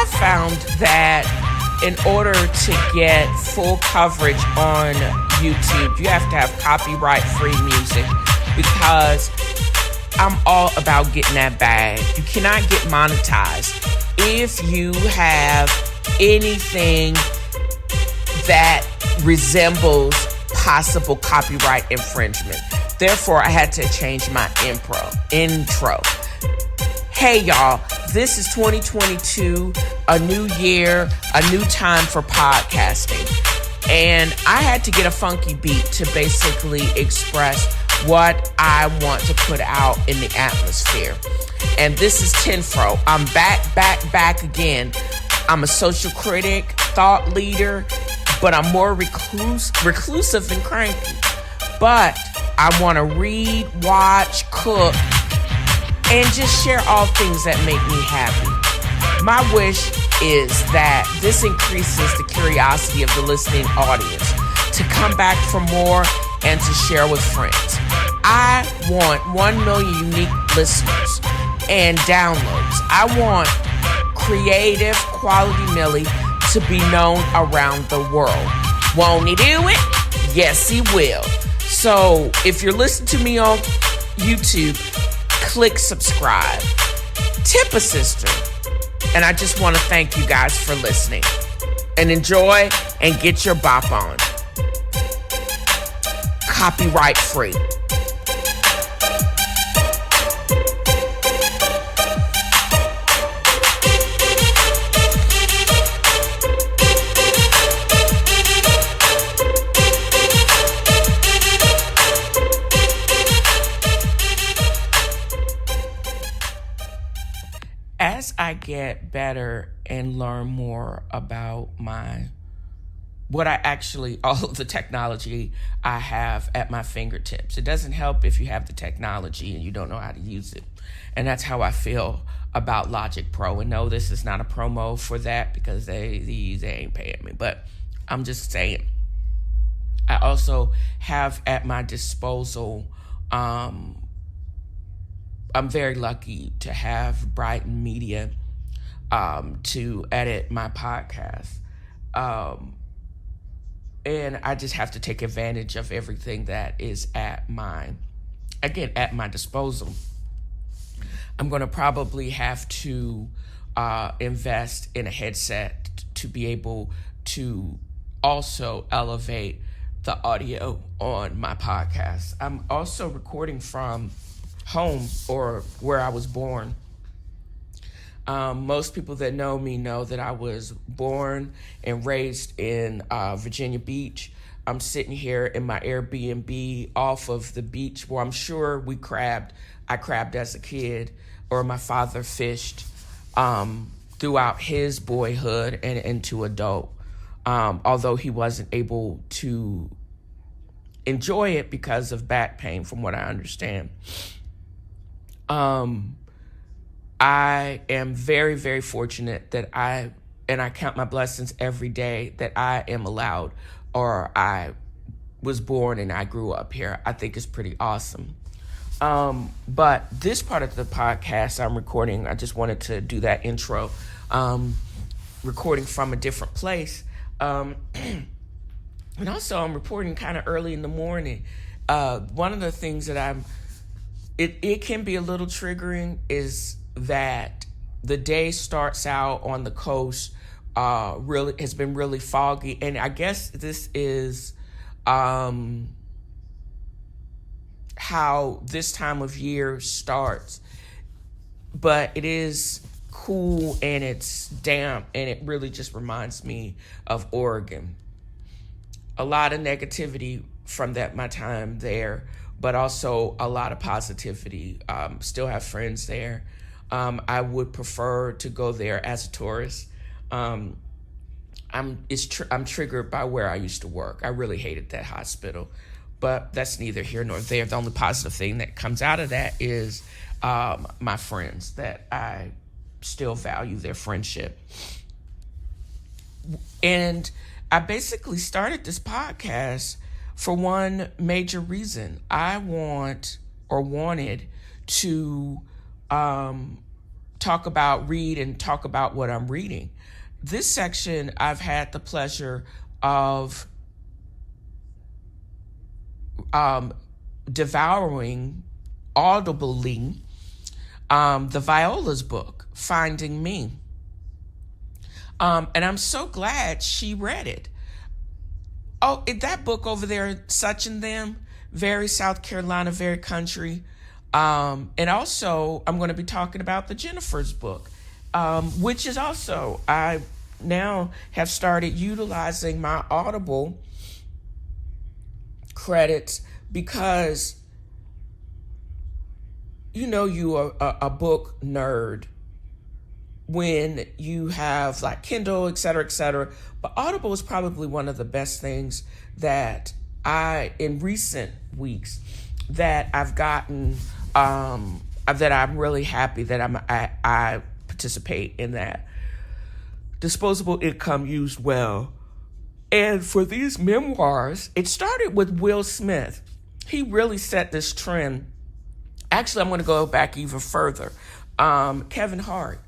I found that in order to get full coverage on YouTube, you have to have copyright-free music, because I'm all about getting that bag. You cannot get monetized if you have anything that resembles possible copyright infringement. Therefore, I had to change my intro. Hey y'all, this is 2022, a new year, a new time for podcasting. And I had to get a funky beat to basically express what I want to put out in the atmosphere. And this is TNFro. I'm back again. I'm a social critic, thought leader, but I'm more reclusive and cranky. But I want to read, watch, cook, and just share all things that make me happy. My wish is that this increases the curiosity of the listening audience to come back for more and to share with friends. I want 1 million unique listeners and downloads. I want Creative Quality Millie to be known around the world. Won't he do it? Yes, he will. So if you're listening to me on YouTube, click subscribe. Tip a sister. And I just want to thank you guys for listening. And enjoy and get your bop on. Copyright free. As I get better and learn more about all of the technology I have at my fingertips. It doesn't help if you have the technology and you don't know how to use it. And that's how I feel about Logic Pro. And no, this is not a promo for that, because they ain't paying me. But I'm just saying. I also have at my disposal, I'm very lucky to have Brighton Media to edit my podcast. And I just have to take advantage of everything that is at my disposal. I'm going to probably have to invest in a headset to be able to also elevate the audio on my podcast. I'm also recording from home, or where I was born. Most people that know me know that I was born and raised in Virginia Beach. I'm sitting here in my Airbnb off of the beach where I'm sure I crabbed as a kid, or my father fished throughout his boyhood and into adult, although he wasn't able to enjoy it because of back pain, from what I understand. I am very, very fortunate that I count my blessings every day that I am allowed, or I was born and I grew up here. I think it's pretty awesome. But this part of the podcast I'm recording, I just wanted to do that intro, recording from a different place. And also I'm reporting kind of early in the morning. One of the things that it can be a little triggering is that the day starts out on the coast, really has been really foggy. And I guess this is how this time of year starts. But it is cool and it's damp, and it really just reminds me of Oregon. A lot of negativity from my time there, but also a lot of positivity. Still have friends there. I would prefer to go there as a tourist. I'm triggered by where I used to work. I really hated that hospital, but that's neither here nor there. The only positive thing that comes out of that is my friends, that I still value their friendship. And I basically started this podcast for one major reason. I wanted to read and talk about what I'm reading. This section, I've had the pleasure of devouring audibly the Viola's book, Finding Me. And I'm so glad she read it. Oh, that book over there, Such and Them, very South Carolina, very country. And also, I'm going to be talking about the Jenifer's book, which is also, I now have started utilizing my Audible credits because, you are a book nerd when you have like Kindle, et cetera, et cetera. But Audible is probably one of the best things that in recent weeks, that I've gotten, that I'm really happy that I participate in that. Disposable income used well. And for these memoirs, it started with Will Smith. He really set this trend. Actually, I'm going to go back even further. Kevin Hart.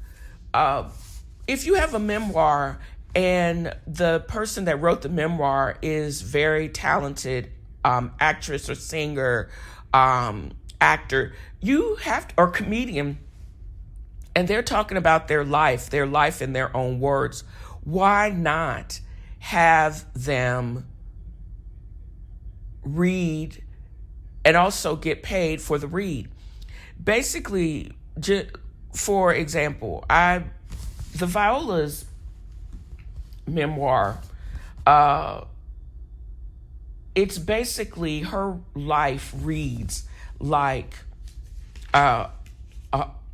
If you have a memoir and the person that wrote the memoir is very talented, actress or singer, actor, you have to, or comedian, and they're talking about their life in their own words, why not have them read and also get paid for the read? Basically, for example, the Viola's memoir, it's basically her life reads like a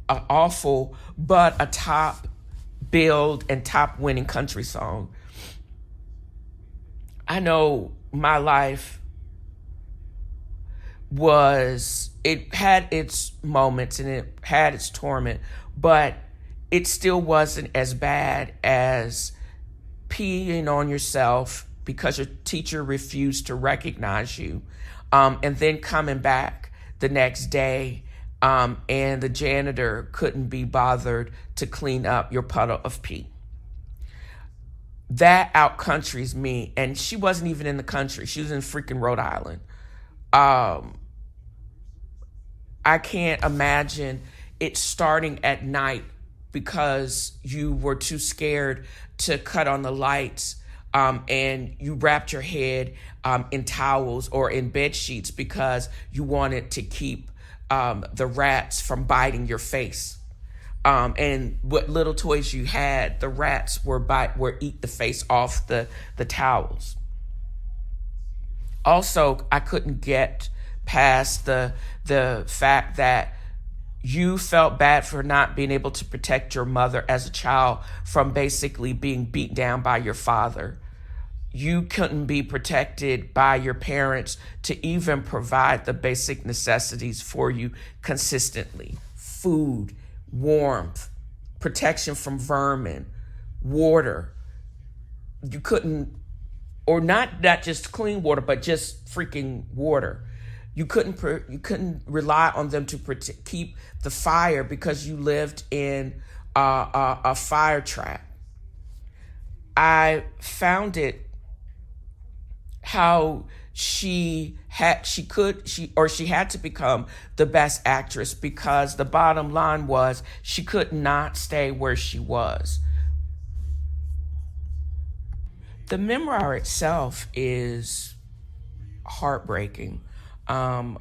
awful but a top billed and top winning country song. I know my life it had its moments and it had its torment, but it still wasn't as bad as peeing on yourself because your teacher refused to recognize you, and then coming back the next day, and the janitor couldn't be bothered to clean up your puddle of pee. That out-countries me, and she wasn't even in the country. She was in freaking Rhode Island. I can't imagine it starting at night because you were too scared to cut on the lights, and you wrapped your head in towels or in bed sheets because you wanted to keep the rats from biting your face. And what little toys you had, the rats were eat the face off the towels. Also, I couldn't get past the fact that you felt bad for not being able to protect your mother as a child from basically being beat down by your father. You couldn't be protected by your parents to even provide the basic necessities for you consistently. Food, warmth, protection from vermin, water. You couldn't, or not just clean water, but just freaking water. You couldn't rely on them to keep the fire because you lived in a fire trap. I found it how she had to become the best actress because the bottom line was she could not stay where she was. The memoir itself is heartbreaking. And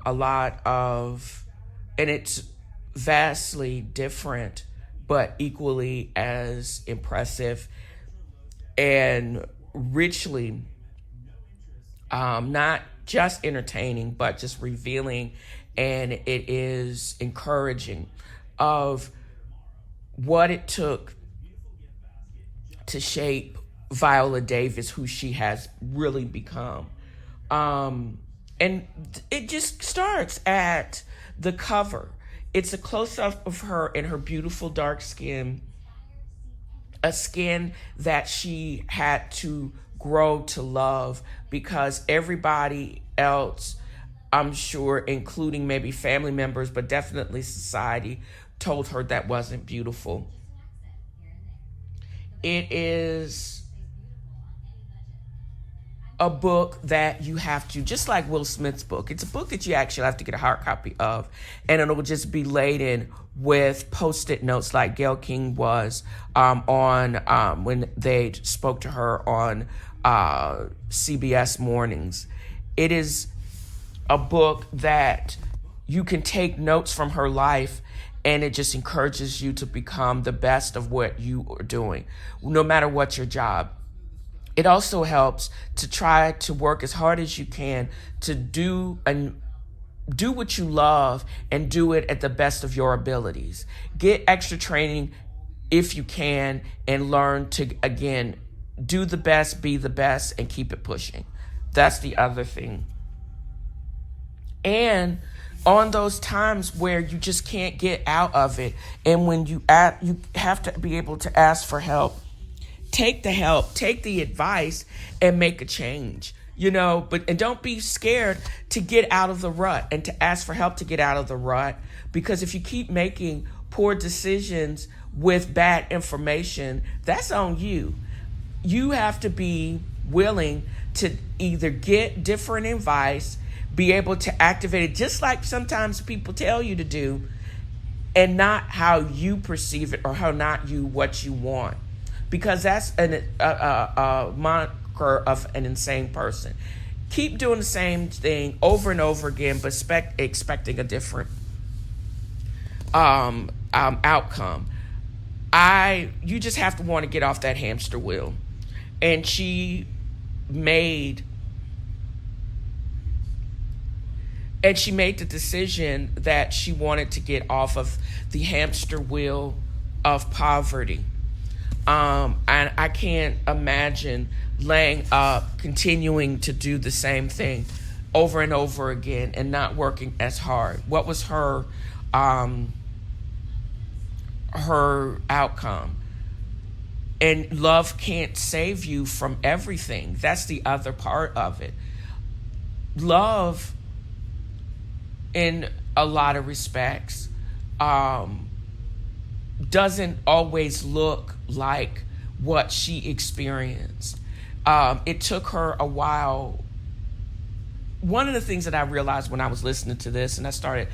it's vastly different, but equally as impressive and richly, not just entertaining, but just revealing, and it is encouraging of what it took to shape Viola Davis, who she has really become. And it just starts at the cover. It's a close-up of her in her beautiful dark skin, a skin that she had to grow to love because everybody else, I'm sure, including maybe family members, but definitely society, told her that wasn't beautiful. It is a book that you have to, just like Will Smith's book, it's a book that you actually have to get a hard copy of, and it'll just be laden with post-it notes like Gayle King was on when they spoke to her on CBS Mornings. It is a book that you can take notes from her life, and it just encourages you to become the best of what you are doing, no matter what your job. It also helps to try to work as hard as you can to do what you love and do it at the best of your abilities. Get extra training if you can, and learn to, again, do the best, be the best, and keep it pushing. That's the other thing. And on those times where you just can't get out of it, and when you have to be able to ask for help, take the help, take the advice, and make a change. And don't be scared to get out of the rut and to ask for help to get out of the rut, because if you keep making poor decisions with bad information, that's on you. You have to be willing to either get different advice, be able to activate it just like sometimes people tell you to do, and not how you perceive it or what you want. Because that's a moniker of an insane person. Keep doing the same thing over and over again, but expecting a different outcome. You just have to want to get off that hamster wheel. And she made the decision that she wanted to get off of the hamster wheel of poverty. And I can't imagine laying up, continuing to do the same thing over and over again and not working as hard. What was her outcome? And love can't save you from everything. That's the other part of it. Love, in a lot of respects, doesn't always look like what she experienced. It took her a while. One of the things that I realized when I was listening to this, and I started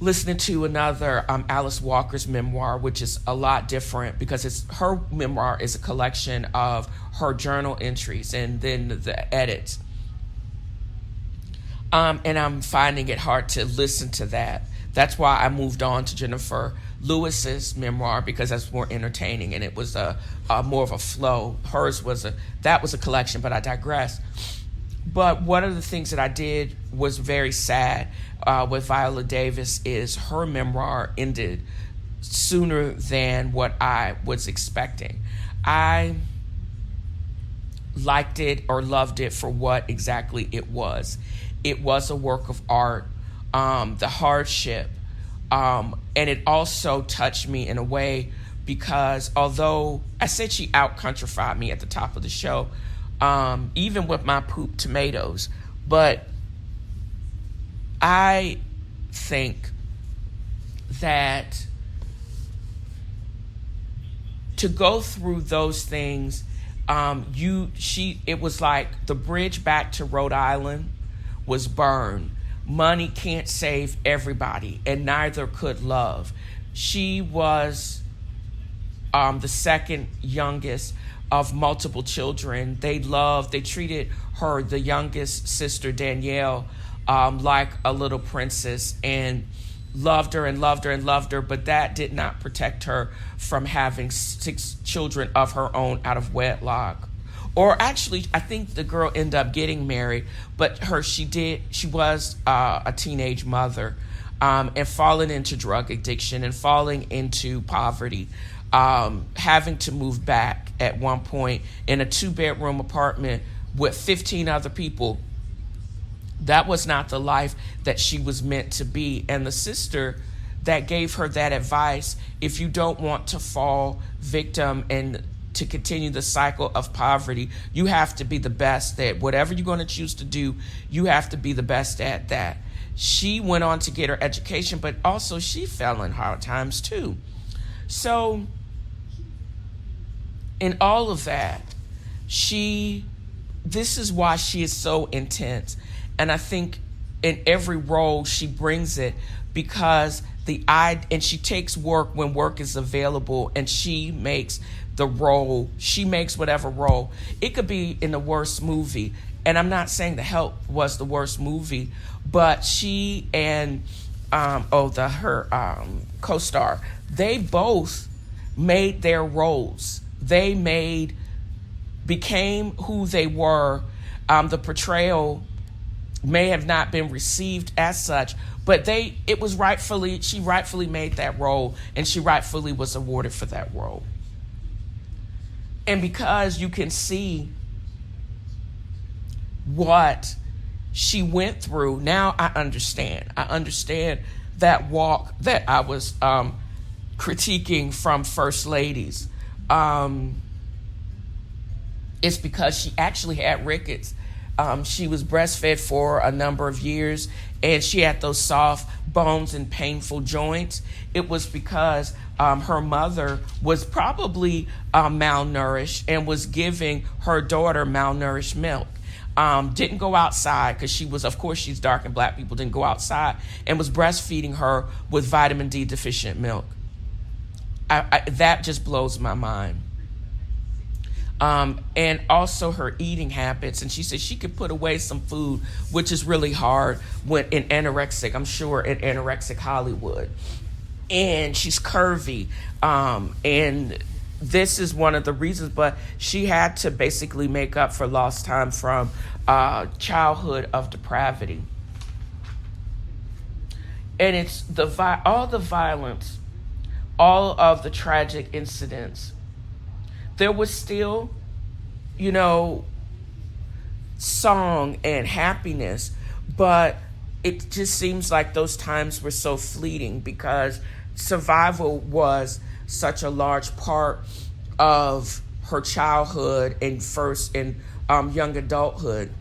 listening to another Alice Walker's memoir, which is a lot different because her memoir is a collection of her journal entries and then the edits. And I'm finding it hard to listen to that. That's why I moved on to Jenifer Lewis's memoir, because that's more entertaining and it was a more of a flow. Hers was a collection, but I digress. But one of the things that I did was very sad with Viola Davis is her memoir ended sooner than what I was expecting. I liked it or loved it for what exactly it was. It was a work of art, the hardship, and it also touched me in a way because although I said she out-countrified me at the top of the show, even with my poop tomatoes, but I think that to go through those things, it was like the bridge back to Rhode Island was burned. Money can't save everybody, and neither could love. She was the second youngest of multiple children. They treated her, the youngest sister, Danielle, like a little princess and loved her and loved her and loved her, but that did not protect her from having 6 children of her own out of wedlock. Or actually, I think the girl ended up getting married, but she was a teenage mother, and falling into drug addiction and falling into poverty, having to move back at one point in a 2-bedroom apartment with 15 other people. That was not the life that she was meant to be. And the sister that gave her that advice, if you don't want to fall victim and to continue the cycle of poverty, you have to be the best at whatever you're going to choose to do. You have to be the best at that. She went on to get her education, but also she fell in hard times too. So in all of that, this is why she is so intense. And I think in every role she brings it, because and she takes work when work is available, and she makes the role, she makes whatever role. It could be in the worst movie. And I'm not saying The Help was the worst movie, but she and her co-star, they both made their roles. They became who they were. The portrayal may have not been received as such, but she rightfully made that role, and she rightfully was awarded for that role. And because you can see what she went through, now I understand. I understand that walk that I was critiquing from First Ladies. It's because she actually had rickets. She was breastfed for a number of years, and she had those soft bones and painful joints. It was because her mother was probably malnourished and was giving her daughter malnourished milk. Didn't go outside because she's dark, and black people didn't go outside, and was breastfeeding her with vitamin D deficient milk. That just blows my mind. And also her eating habits. And she said she could put away some food, which is really hard when in anorexic Hollywood. And she's curvy. And this is one of the reasons, but she had to basically make up for lost time from childhood of depravity. And it's all the violence, all of the tragic incidents. There was still, song and happiness, but it just seems like those times were so fleeting because survival was such a large part of her childhood and young adulthood.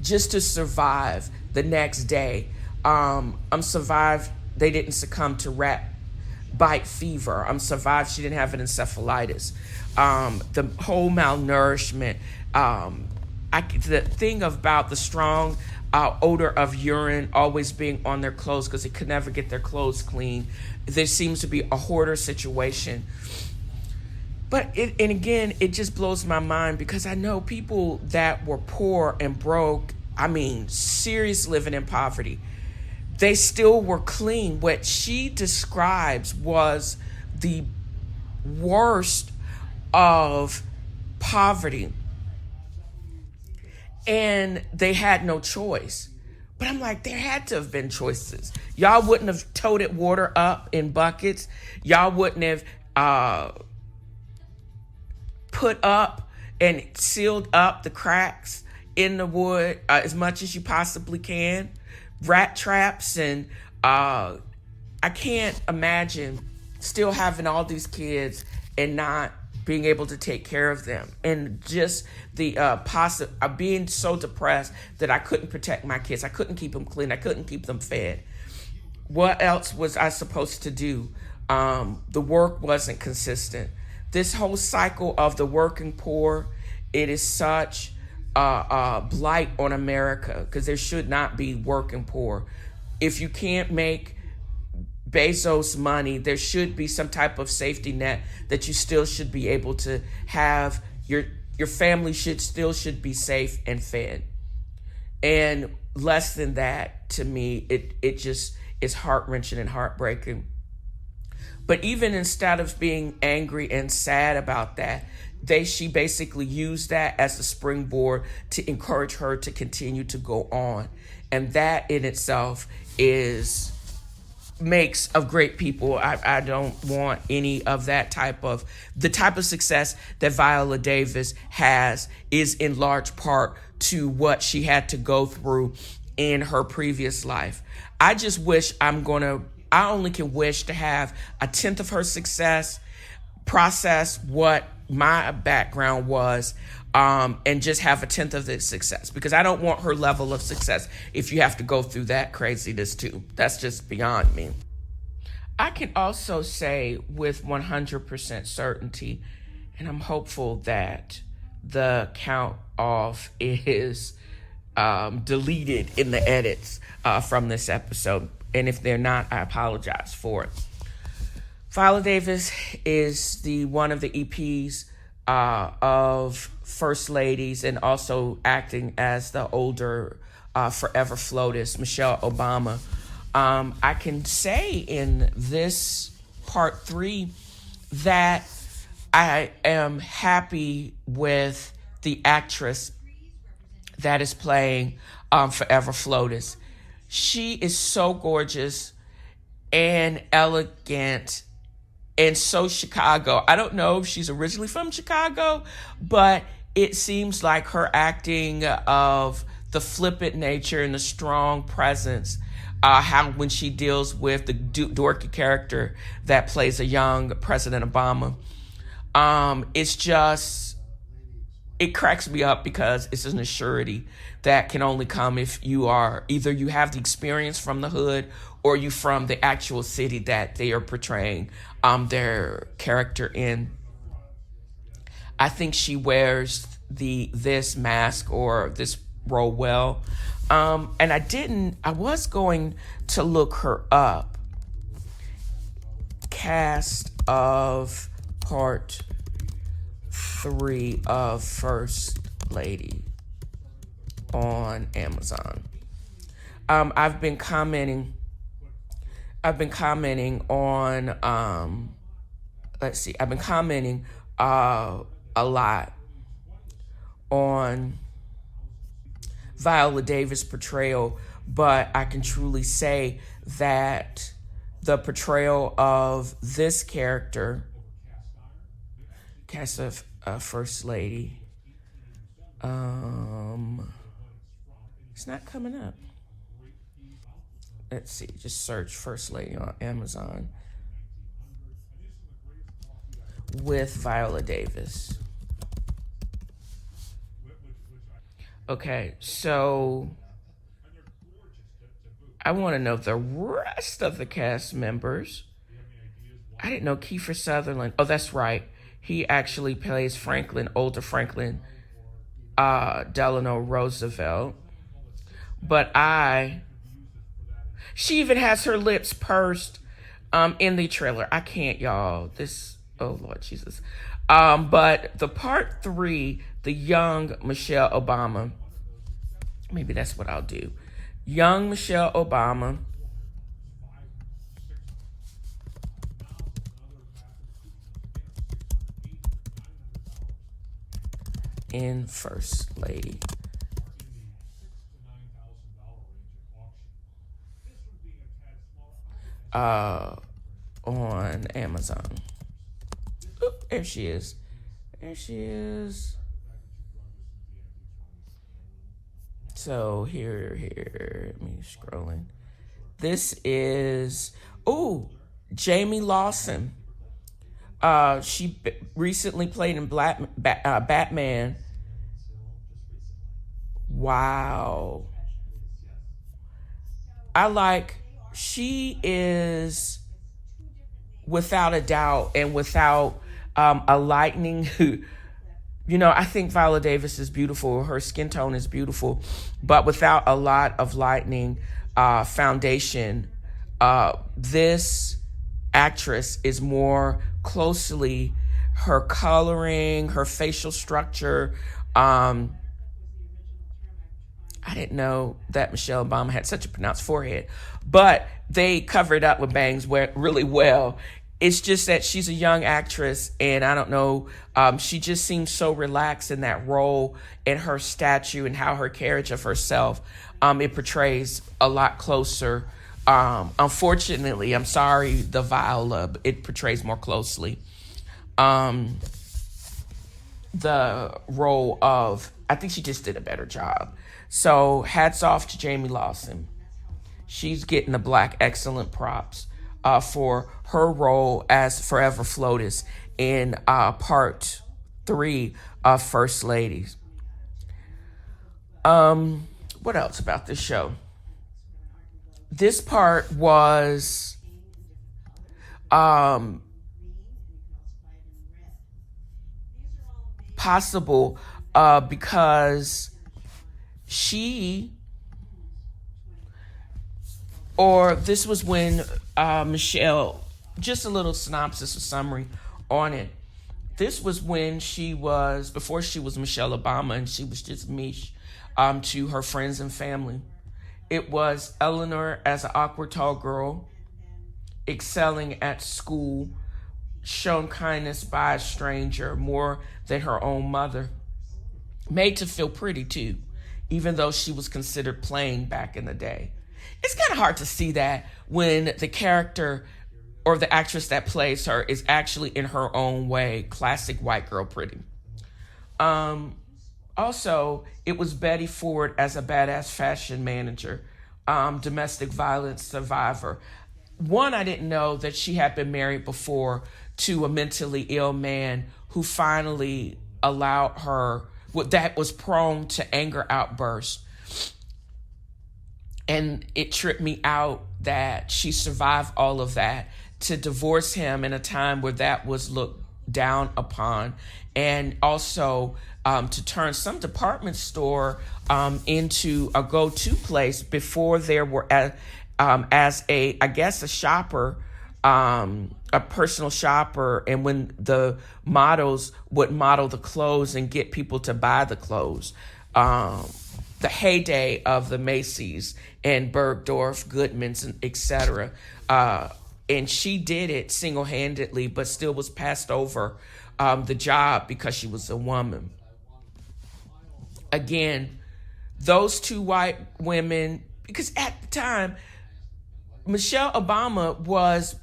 Just to survive the next day. Survived. They didn't succumb to rat bite fever. Survived. She didn't have an encephalitis. The whole malnourishment. The thing about the strong odor of urine always being on their clothes because they could never get their clothes clean. There seems to be a hoarder situation. But it just blows my mind because I know people that were poor and broke, serious living in poverty. They still were clean. What she describes was the worst of poverty. And they had no choice. But I'm like, there had to have been choices. Y'all wouldn't have toted water up in buckets. Y'all wouldn't have put up and sealed up the cracks in the wood as much as you possibly can. Rat traps and I can't imagine still having all these kids and not being able to take care of them, and just the being so depressed that I couldn't protect my kids. I couldn't keep them clean. I couldn't keep them fed. What else was I supposed to do? The work wasn't consistent. This whole cycle of the working poor, it is such a blight on America because there should not be working poor. If you can't make Bezos money, there should be some type of safety net that you still should be able to have. Your family should be safe and fed. And less than that, to me, it just is heart-wrenching and heartbreaking. But even instead of being angry and sad about that, she basically used that as a springboard to encourage her to continue to go on. And that in itself makes of great people. I don't want any of that the type of success that Viola Davis has is in large part to what she had to go through in her previous life. I just wish I only can wish to have a tenth of her success, process what my background was, and just have a tenth of the success, because I don't want her level of success if you have to go through that craziness too. That's just beyond me. I can also say with 100% certainty, and I'm hopeful that the count off is deleted in the edits from this episode. And if they're not, I apologize for it. Viola Davis is the one of the EPs of First Ladies, and also acting as the older Forever FLOTUS, Michelle Obama. I can say in this part 3 that I am happy with the actress that is playing Forever FLOTUS. She is so gorgeous and elegant and so Chicago. I don't know if she's originally from Chicago, but it seems like her acting of the flippant nature and the strong presence, how when she deals with the dorky character that plays a young President Obama, it's just, it cracks me up because it's an assurity that can only come if you are, either you have the experience from the hood or you from the actual city that they are portraying their character in. I think she wears this mask or this role well. And I was going to look her up. Cast of part 3 of First Lady on Amazon. I've been commenting on, I've been commenting a lot on Viola Davis' portrayal, but I can truly say that the portrayal of this character, cast of First Lady, it's not coming up. Let's see, just search First Lady on Amazon with Viola Davis. Okay, so I want to know the rest of the cast members. I didn't know Kiefer Sutherland. Oh, that's right. He actually plays Franklin, older Franklin Delano Roosevelt. But she even has her lips pursed in the trailer. I can't, y'all. Oh, Lord Jesus. But the part 3, the young Michelle Obama, maybe that's what I'll do. Young Michelle Obama in First Lady. On Amazon. Oop, there she is. There she is. So here, let me scrolling. This is, Jamie Lawson. She recently played in Batman. Wow. She is, without a doubt and without a lightning, I think Viola Davis is beautiful. Her skin tone is beautiful, but without a lot of lightning foundation, this actress is more closely, her coloring, her facial structure. I didn't know that Michelle Obama had such a pronounced forehead, but they covered up with bangs really well. It's just that she's a young actress, and I don't know, she just seems so relaxed in that role, and her statue and how her carriage of herself, it portrays a lot closer. Unfortunately, I'm sorry, the Viola, it portrays more closely the role of, I think she just did a better job. So hats off to Jamie Lawson. She's getting the Black excellent props for her role as Forever FLOTUS in part 3 of First Ladies. What else about this show? This part was possible because this was when Michelle, just a little synopsis or summary on it. This was when before she was Michelle Obama, and she was just Mish to her friends and family. It was Eleanor as an awkward tall girl, excelling at school, shown kindness by a stranger more than her own mother, made to feel pretty too, even though she was considered plain back in the day. It's kind of hard to see that when the character or the actress that plays her is actually in her own way classic white girl pretty. Also, it was Betty Ford as a badass fashion manager, domestic violence survivor. One, I didn't know that she had been married before to a mentally ill man who finally allowed her, that was prone to anger outbursts. And it tripped me out that she survived all of that to divorce him in a time where that was looked down upon, and also to turn some department store into a go-to place before there were as a shopper, a personal shopper, and when the models would model the clothes and get people to buy the clothes. The heyday of the Macy's and Bergdorf, Goodman's, and etc. And she did it single-handedly, but still was passed over the job because she was a woman. Again, those two white women, because at the time, Michelle Obama was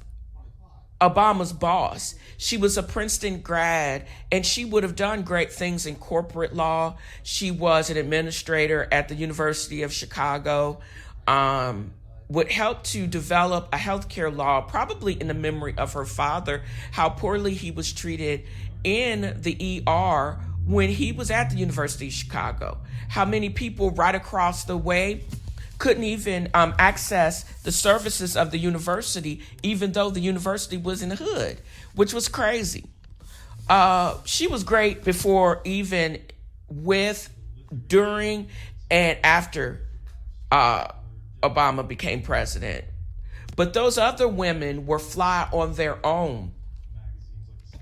Obama's boss. She was a Princeton grad, and she would have done great things in corporate law. She was an administrator at the University of Chicago, would help to develop a healthcare law, probably in the memory of her father, how poorly he was treated in the ER when he was at the University of Chicago. How many people right across the way couldn't even access the services of the university, even though the university was in the hood, which was crazy. She was great before, even with, during, and after Obama became president. But those other women were fly on their own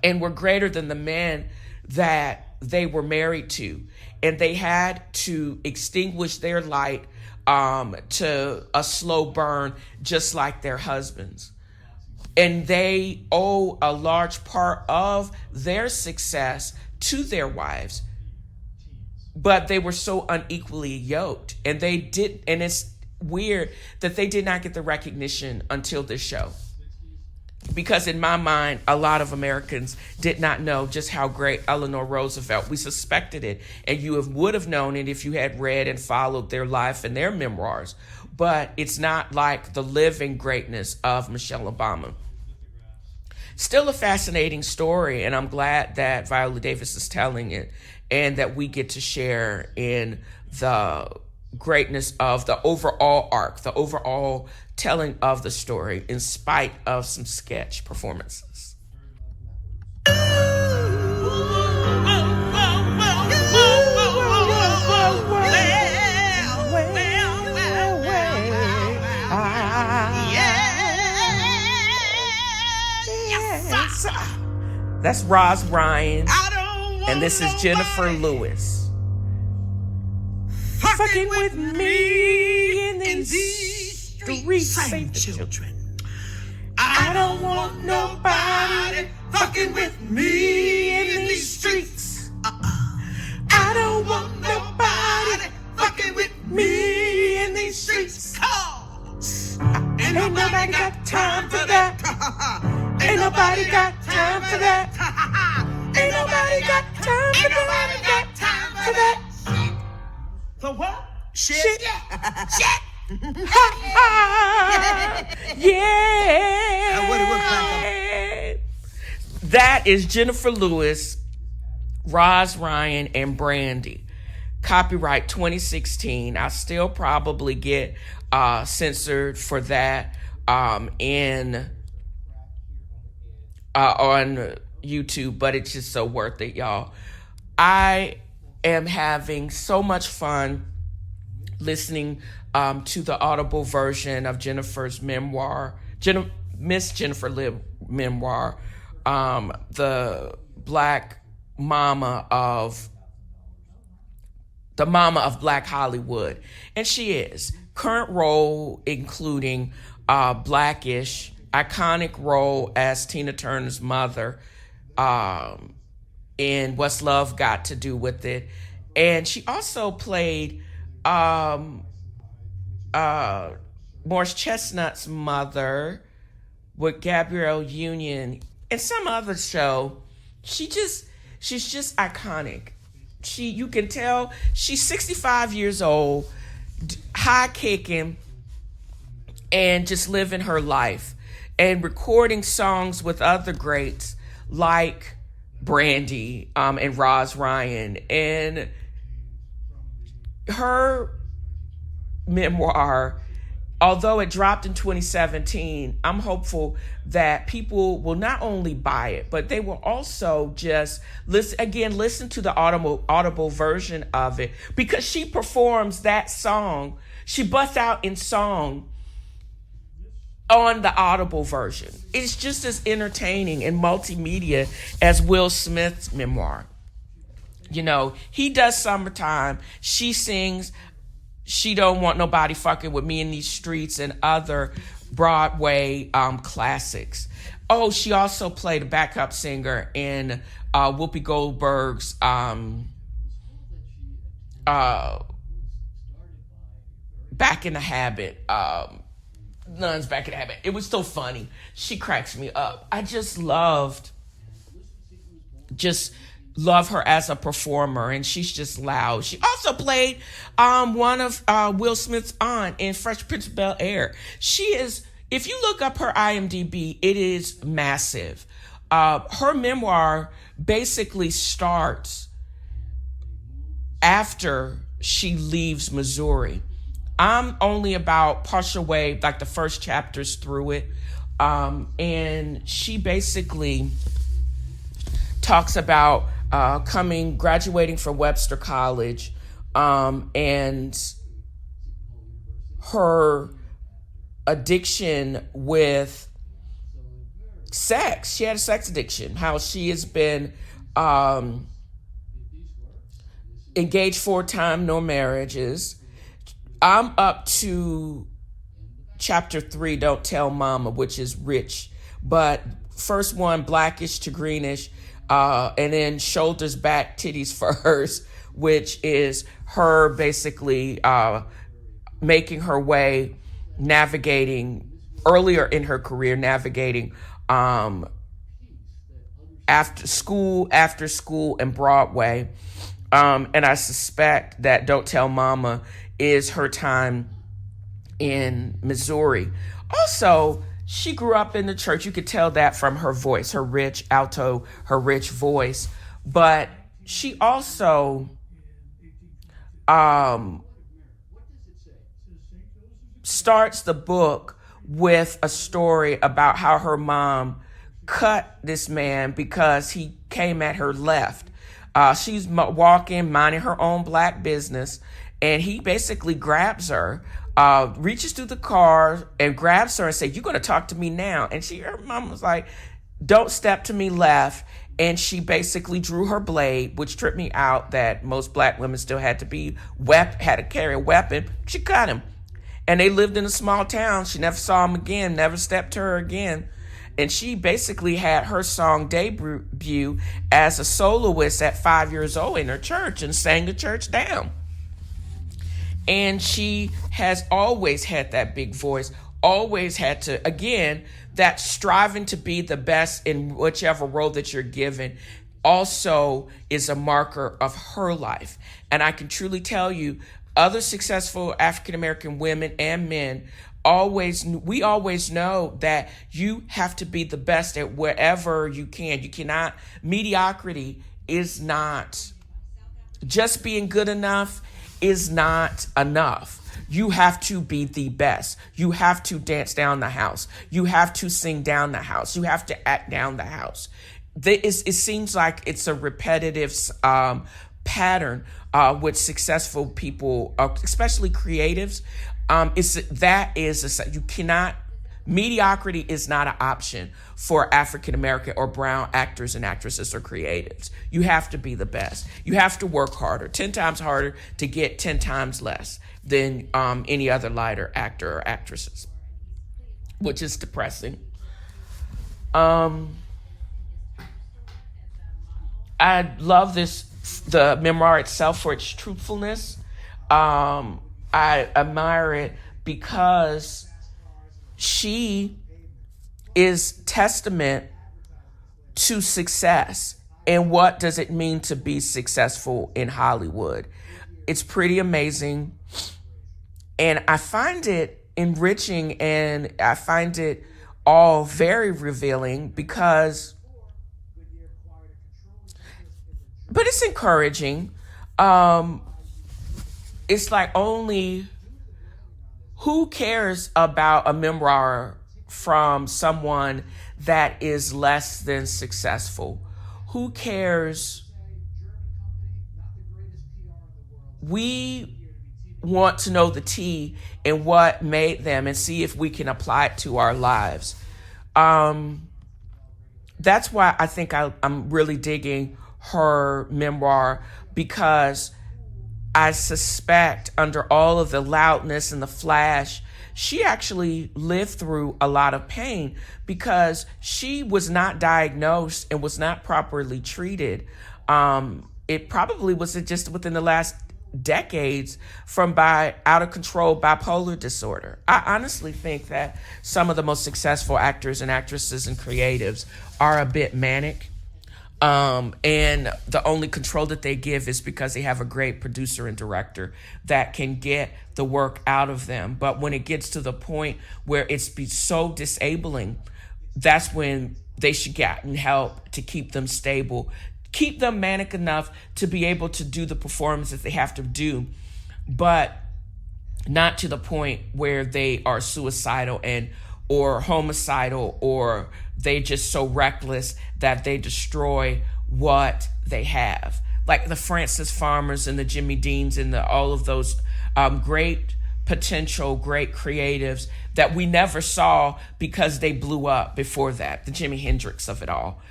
and were greater than the men that they were married to. And they had to extinguish their light to a slow burn, just like their husbands. And they owe a large part of their success to their wives. But they were so unequally yoked. And it's weird that they did not get the recognition until this show. Because in my mind, a lot of Americans did not know just how great Eleanor Roosevelt. We suspected it, and you would have known it if you had read and followed their life and their memoirs. But it's not like the living greatness of Michelle Obama. Still a fascinating story, and I'm glad that Viola Davis is telling it, and that we get to share in the greatness of the overall arc, the overall telling of the story, in spite of some sketch performances. That's Roz Ryan, and this is Jenifer Lewis. Fucking with me in these streets, save the children. I don't want nobody fucking with me in these streets. I don't want nobody fucking with me in these streets. Ain't nobody got time for that. Ain't nobody got time for that. Ain't nobody got time for that. For what? Shit. Shit. Yeah. What it was like. That is Jenifer Lewis, Roz Ryan, and Brandy. Copyright 2016. I still probably get censored for that on YouTube, but it's just so worth it, y'all. I am having so much fun listening to the audible version of Jenifer's memoir, Miss Jenifer Lib memoir, the mama of Black Hollywood. And she is. Current role including Blackish, iconic role as Tina Turner's mother in What's Love Got to Do with It. And she also played Morris Chestnut's mother with Gabrielle Union and some other show. She's just iconic. You can tell she's 65 years old, high kicking, and just living her life and recording songs with other greats like Brandy and Roz Ryan. And her memoir, although it dropped in 2017, I'm hopeful that people will not only buy it, but they will also just listen to the audible version of it, because she performs that song. She busts out in song on the audible version. It's just as entertaining and multimedia as Will Smith's memoir. You know, he does Summertime. She sings She Don't Want Nobody Fucking With Me in These Streets and other Broadway classics. Oh, she also played a backup singer in Whoopi Goldberg's Back in the Habit. Nuns Back in the Habit. It was so funny. She cracks me up. I just love her as a performer, and she's just loud. She also played one of Will Smith's aunt in Fresh Prince of Bel-Air. She is, if you look up her IMDb, it is massive. Her memoir basically starts after she leaves Missouri. I'm only about partial way, like the first chapters through it. And she basically talks about graduating from Webster College, and her addiction with sex. She had a sex addiction, how she has been engaged 4 times, no marriages. I'm up to chapter 3, Don't Tell Mama, which is rich. But first one, Blackish to Greenish, and then Shoulders Back, Titties First, which is her basically making her way, navigating, earlier in her career, navigating after school, and Broadway. And I suspect that Don't Tell Mama is her time in Missouri. Also, she grew up in the church. You could tell that from her voice, her rich alto, her rich voice. But she also starts the book with a story about how her mom cut this man because he came at her left. She's walking, minding her own black business, and he basically grabs her, reaches through the car and grabs her and says, "You're going to talk to me now." And her mom was like, "Don't step to me left." And she basically drew her blade, which tripped me out that most black women still had to carry a weapon. She cut him. And they lived in a small town. She never saw him again, never stepped to her again. And she basically had her song debut as a soloist at 5 years old in her church and sang the church down. And she has always had that big voice, always had to, again, that striving to be the best in whichever role that you're given also is a marker of her life. And I can truly tell you, other successful African-American women and men we always know that you have to be the best at wherever you can. You cannot, mediocrity is not, just being good enough is not enough. You have to be the best. You have to dance down the house. You have to sing down the house. You have to act down the house. It seems like it's a repetitive pattern with successful people, especially creatives. You cannot, mediocrity is not an option for African American or brown actors and actresses or creatives. You have to be the best. You have to work harder, 10 times harder to get 10 times less than any other lighter actor or actresses, which is depressing. I love the memoir itself for its truthfulness. I admire it because she is testament to success and what does it mean to be successful in Hollywood. It's pretty amazing, and I find it enriching, and I find it all very revealing because, but it's encouraging. It's like, only who cares about a memoir from someone that is less than successful? Who cares? We want to know the tea and what made them and see if we can apply it to our lives. That's why I think I'm really digging her memoir, because I suspect under all of the loudness and the flash, she actually lived through a lot of pain because she was not diagnosed and was not properly treated. It probably was just within the last decades from out of control bipolar disorder. I honestly think that some of the most successful actors and actresses and creatives are a bit manic. And the only control that they give is because they have a great producer and director that can get the work out of them. But when it gets to the point where it's so disabling, that's when they should get help to keep them stable, keep them manic enough to be able to do the performances they have to do, but not to the point where they are suicidal or homicidal, or they just so reckless that they destroy what they have. Like the Francis Farmers and the Jimmy Deans and all of those great potential, great creatives that we never saw because they blew up before that. The Jimi Hendrix of it all,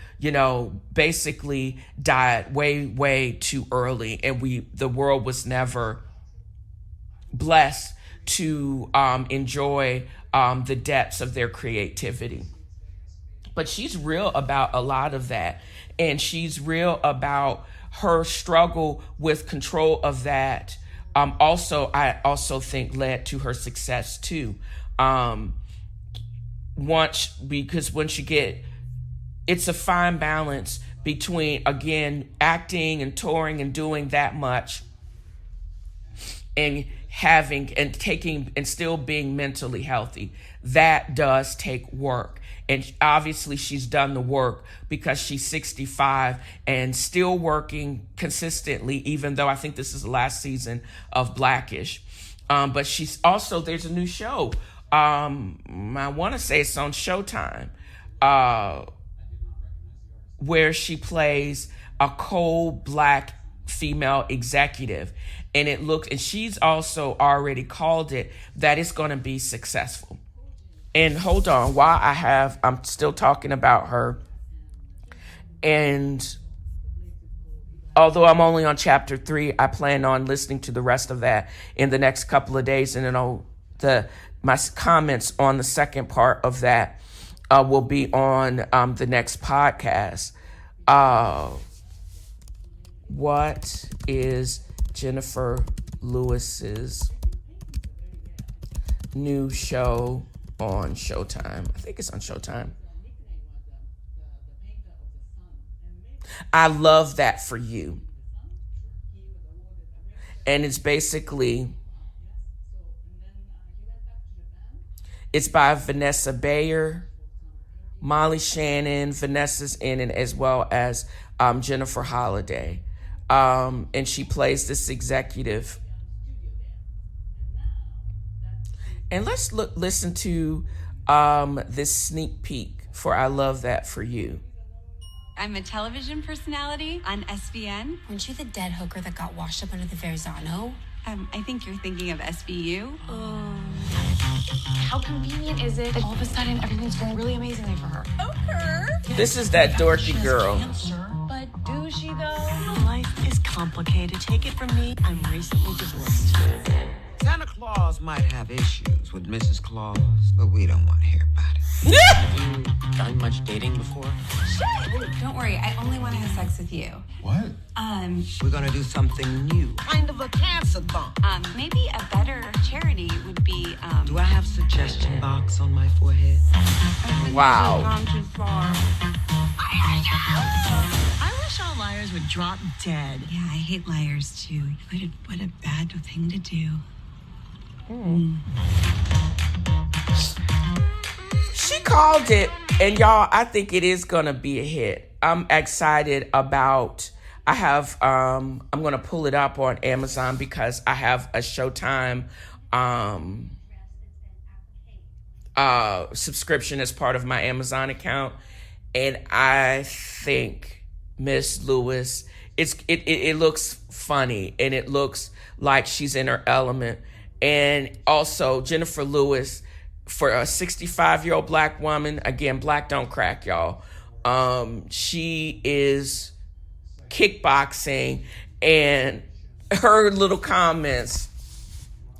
basically died way, way too early. And the world was never blessed to enjoy the depths of their creativity. But she's real about a lot of that. And she's real about her struggle with control of that. I also think led to her success too. It's a fine balance between, again, acting and touring and doing that much and having and taking and still being mentally healthy. That does take work. And obviously she's done the work because she's 65 and still working consistently, even though I think this is the last season of Blackish. But she's also, there's a new show. I want to say it's on Showtime, where she plays a cold black female executive. And she's also already called it that it's going to be successful. And hold on, I'm still talking about her. And although I'm only on chapter 3, I plan on listening to the rest of that in the next couple of days. And then my comments on the second part of that will be on the next podcast. What is Jenifer Lewis's new show on Showtime? I think it's on Showtime. I Love That For You. And it's basically It's by Vanessa Bayer, Molly Shannon. Vanessa's in it, as well as Jenifer Holiday. And she plays this executive. And let's listen to this sneak peek for I Love That For You. I'm a television personality on SVN. Weren't you the dead hooker that got washed up under the Verrazano? I think you're thinking of SVU. How convenient is it that all of a sudden everything's going really amazingly for her? This is that dorky girl. But do she though? Life is complicated. Take it from me. I'm recently divorced. Santa Claus might have issues with Mrs. Claus, but we don't want to hear about it. Have you done much dating before? Don't worry, I only want to have sex with you. What? We're gonna do something new, kind of a cancer-thon. Maybe a better charity would be, Do I have suggestion box on my forehead? Wow. gone too far. I wish all liars would drop dead. Yeah, I hate liars too. What a bad thing to do. She called it, and y'all, I think it is gonna be a hit. I'm excited about. I have. I'm gonna pull it up on Amazon because I have a Showtime subscription as part of my Amazon account, and I think Miss Lewis. It looks funny, and it looks like she's in her element. And also Jenifer Lewis, for a 65-year-old black woman, again, black don't crack, y'all. She is kickboxing, and her little comments,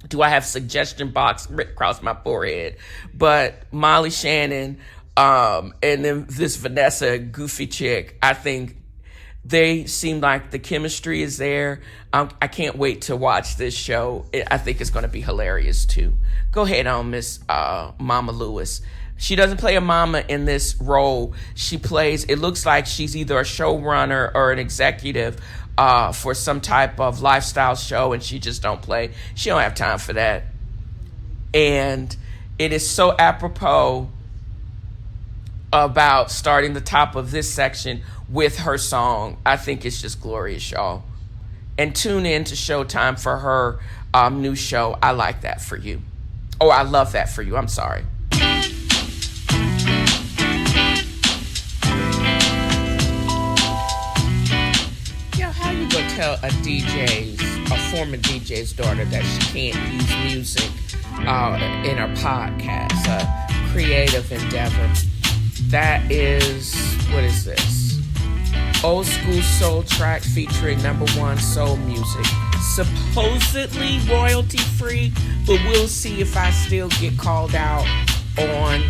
do I have suggestion box written across my forehead? But Molly Shannon, and then this Vanessa goofy chick, I think they seem like the chemistry is there. I can't wait to watch this show. I think it's going to be hilarious too. Go ahead on, Miss Mama Lewis. She doesn't play a mama in this role. She plays, it looks like she's either a showrunner or an executive for some type of lifestyle show, and she just don't play. She don't have time for that. And it is so apropos about starting the top of this section with her song. I think it's just glorious, y'all. And tune in to Showtime for her new show, I Like That For You. Oh, I Love That For You. I'm sorry. Yo, how you gonna tell a former DJ's daughter that she can't use music in her podcast, a creative endeavor? That is, what is this? Old school soul track featuring #1 soul music. Supposedly royalty free, but we'll see if I still get called out on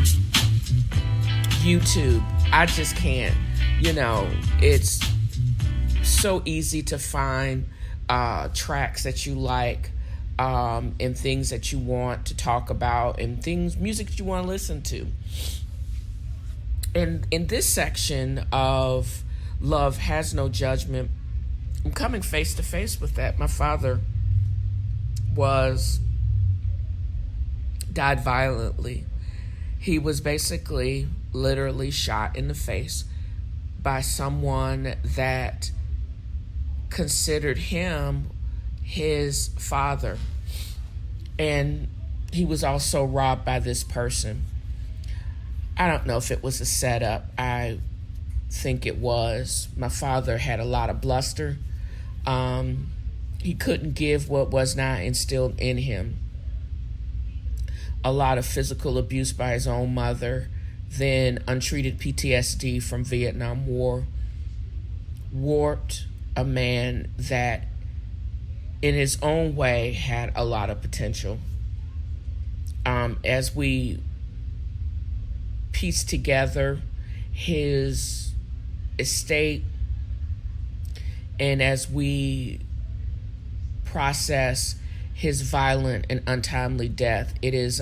YouTube. I just can't. It's so easy to find tracks that you like, and things that you want to talk about, and music that you want to listen to. And in this section of Love Has No Judgment, I'm coming face to face with that. My father died violently. He was basically literally shot in the face by someone that considered him his father. And he was also robbed by this person. I don't know if it was a setup. I think it was. My father had a lot of bluster. He couldn't give what was not instilled in him. A lot of physical abuse by his own mother, then untreated PTSD from Vietnam War, warped a man that in his own way had a lot of potential. As we piece together his estate, and as we process his violent and untimely death, it is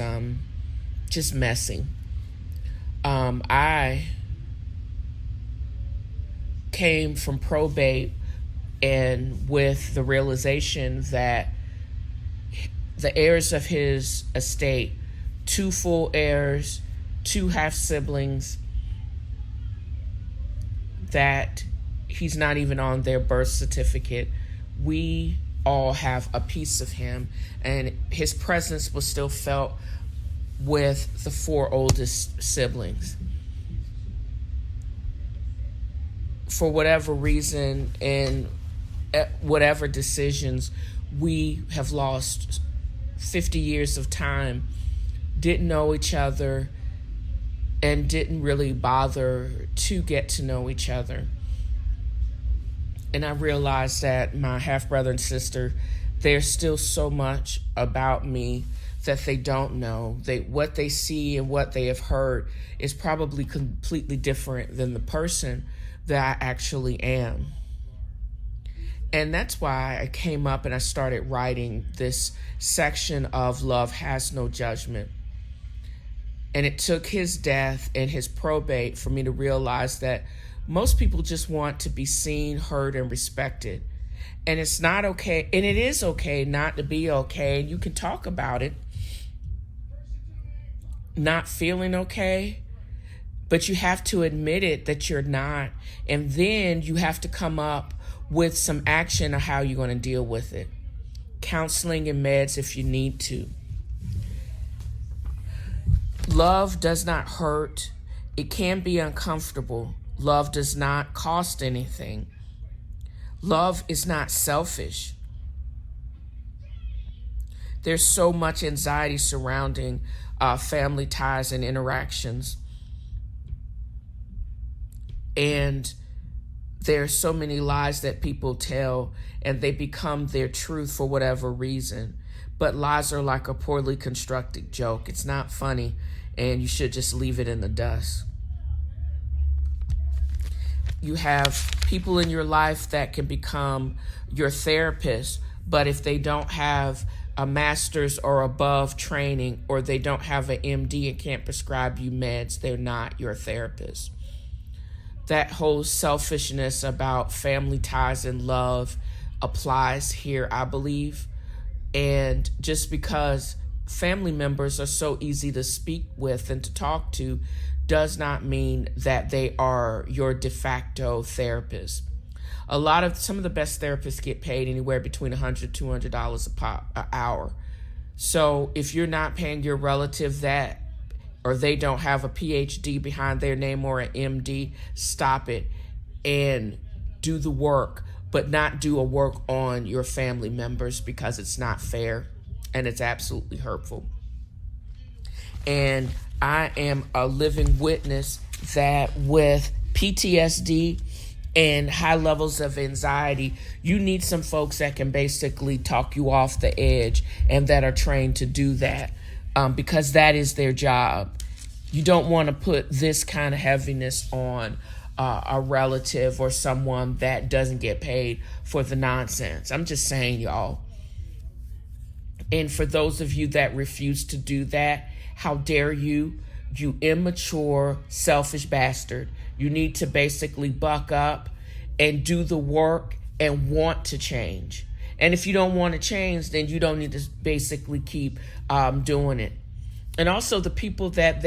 just messy. I came from probate and with the realization that the heirs of his estate 2 full heirs, 2 half siblings that he's not even on their birth certificate. We all have a piece of him, and his presence was still felt with the 4 oldest siblings. For whatever reason and whatever decisions, we have lost 50 years of time, didn't know each other, and didn't really bother to get to know each other. And I realized that my half-brother and sister, there's still so much about me that they don't know. What they see and what they have heard is probably completely different than the person that I actually am. And that's why I came up and I started writing this section of Love Has No Judgment. And it took his death and his probate for me to realize that most people just want to be seen, heard, and respected. And it's not okay, and it is okay not to be okay. You can talk about it, not feeling okay, but you have to admit it that you're not. And then you have to come up with some action of how you're going to deal with it. Counseling and meds if you need to. Love does not hurt. It can be uncomfortable. Love does not cost anything. Love is not selfish. There's so much anxiety surrounding family ties and interactions. And there's so many lies that people tell, and they become their truth for whatever reason. But lies are like a poorly constructed joke. It's not funny, and you should just leave it in the dust. You have people in your life that can become your therapist, but if they don't have a master's or above training, or they don't have an MD and can't prescribe you meds, they're not your therapist. That whole selfishness about family ties and love applies here, I believe. And just because family members are so easy to speak with and to talk to does not mean that they are your de facto therapist. Some of the best therapists get paid anywhere between $100 to $200 an hour. So if you're not paying your relative that, or they don't have a PhD behind their name or an MD, stop it and do the work, but not do a work on your family members, because it's not fair and it's absolutely hurtful. And I am a living witness that with PTSD and high levels of anxiety, you need some folks that can basically talk you off the edge and that are trained to do that, because that is their job. You don't want to put this kind of heaviness on a relative or someone that doesn't get paid for the nonsense. I'm just saying, y'all. And for those of you that refuse to do that, how dare you? You immature, selfish bastard. You need to basically buck up and do the work and want to change. And if you don't want to change, then you don't need to basically keep doing it. And also the people that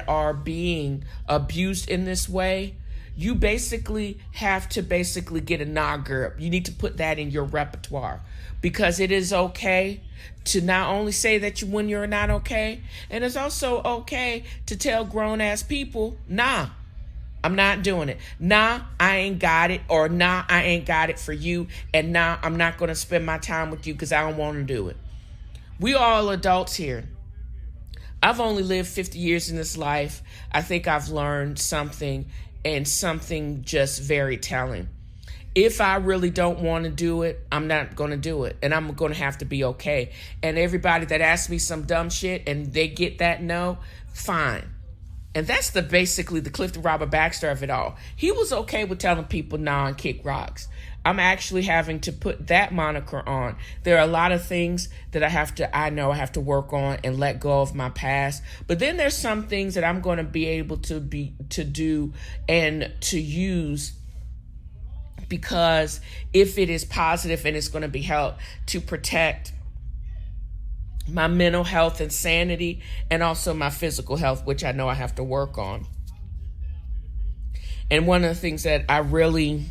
are being abused in this way, you basically have to get a nogger. You need to put that in your repertoire, because it is okay to not only say that when you're not okay, and it's also okay to tell grown-ass people, nah, I'm not doing it. Nah, I ain't got it, or nah, I ain't got it for you, and nah, I'm not going to spend my time with you because I don't want to do it. We all adults here. I've only lived 50 years in this life. I think I've learned something, and something just very telling. If I really don't want to do it, I'm not going to do it. And I'm going to have to be okay. And everybody that asks me some dumb shit and they get that no, fine. And that's basically the Clifton Robert Baxter of it all. He was okay with telling people nah and kick rocks. I'm actually having to put that moniker on. There are a lot of things that I have to work on and let go of my past. But then there's some things that I'm going to be able to do and to use, because if it is positive and it's going to be helped to protect my mental health and sanity, and also my physical health, which I know I have to work on. And one of the things that I really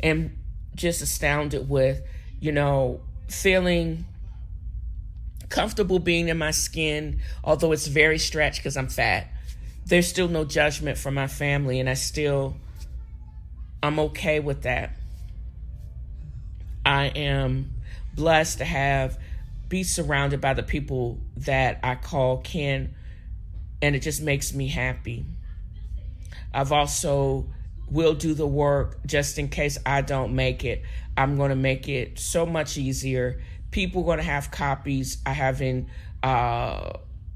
am just astounded with, feeling comfortable being in my skin, although it's very stretched because I'm fat. There's still no judgment from my family, and I'm okay with that. I am blessed to be surrounded by the people that I call kin, and it just makes me happy. I've also will do the work just in case I don't make it. I'm going to make it so much easier. People are going to have copies. I have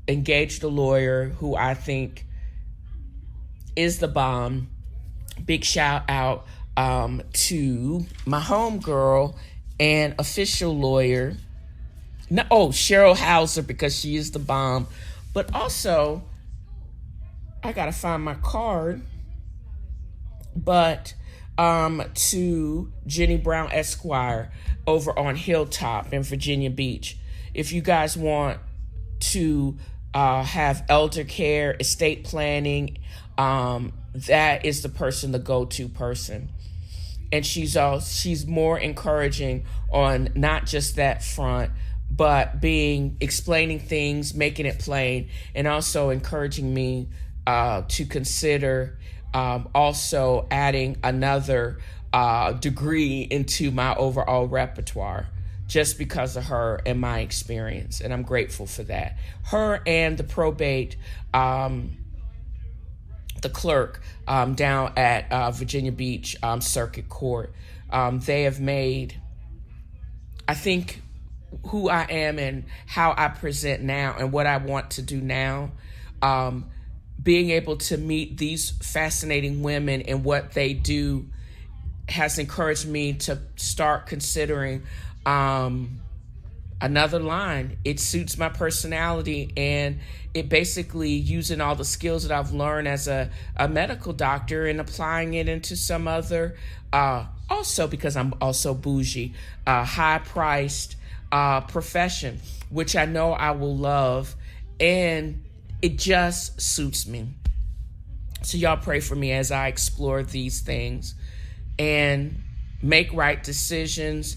engaged a lawyer who I think is the bomb. Big shout out to my homegirl and official lawyer. Cheryl Hauser, because she is the bomb. But also, I got to find my card. But to Jenny Brown Esquire over on Hilltop in Virginia Beach. If you guys want to have elder care, estate planning, that is the person, the go-to person. And she's more encouraging on not just that front, but explaining things, making it plain, and also encouraging me to consider also adding another degree into my overall repertoire, just because of her and my experience. And I'm grateful for that. Her and the probate, the clerk down at Virginia Beach Circuit Court, they have made, I think, who I am and how I present now and what I want to do now, being able to meet these fascinating women and what they do has encouraged me to start considering another line. It suits my personality, and it basically using all the skills that I've learned as a medical doctor and applying it into some other, also because I'm also bougie, high-priced profession, which I know I will love, and it just suits me. So y'all pray for me as I explore these things and make right decisions,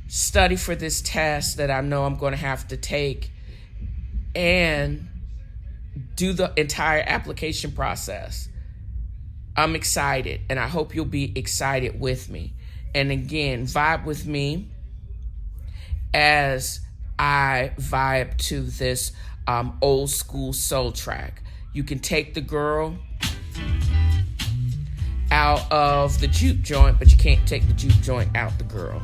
study for this test that I know I'm going to have to take, and do the entire application process. I'm excited, and I hope you'll be excited with me. And again, vibe with me as I vibe to this old school soul track. You can take the girl out of the juke joint, but you can't take the juke joint out the girl.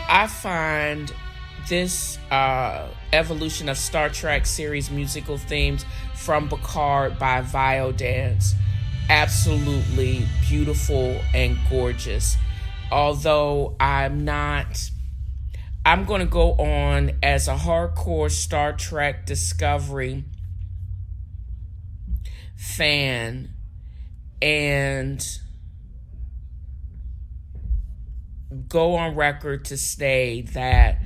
I find this evolution of Star Trek series musical themes from Picard by Viola absolutely beautiful and gorgeous. Although I'm going to go on as a hardcore Star Trek Discovery fan and go on record to say that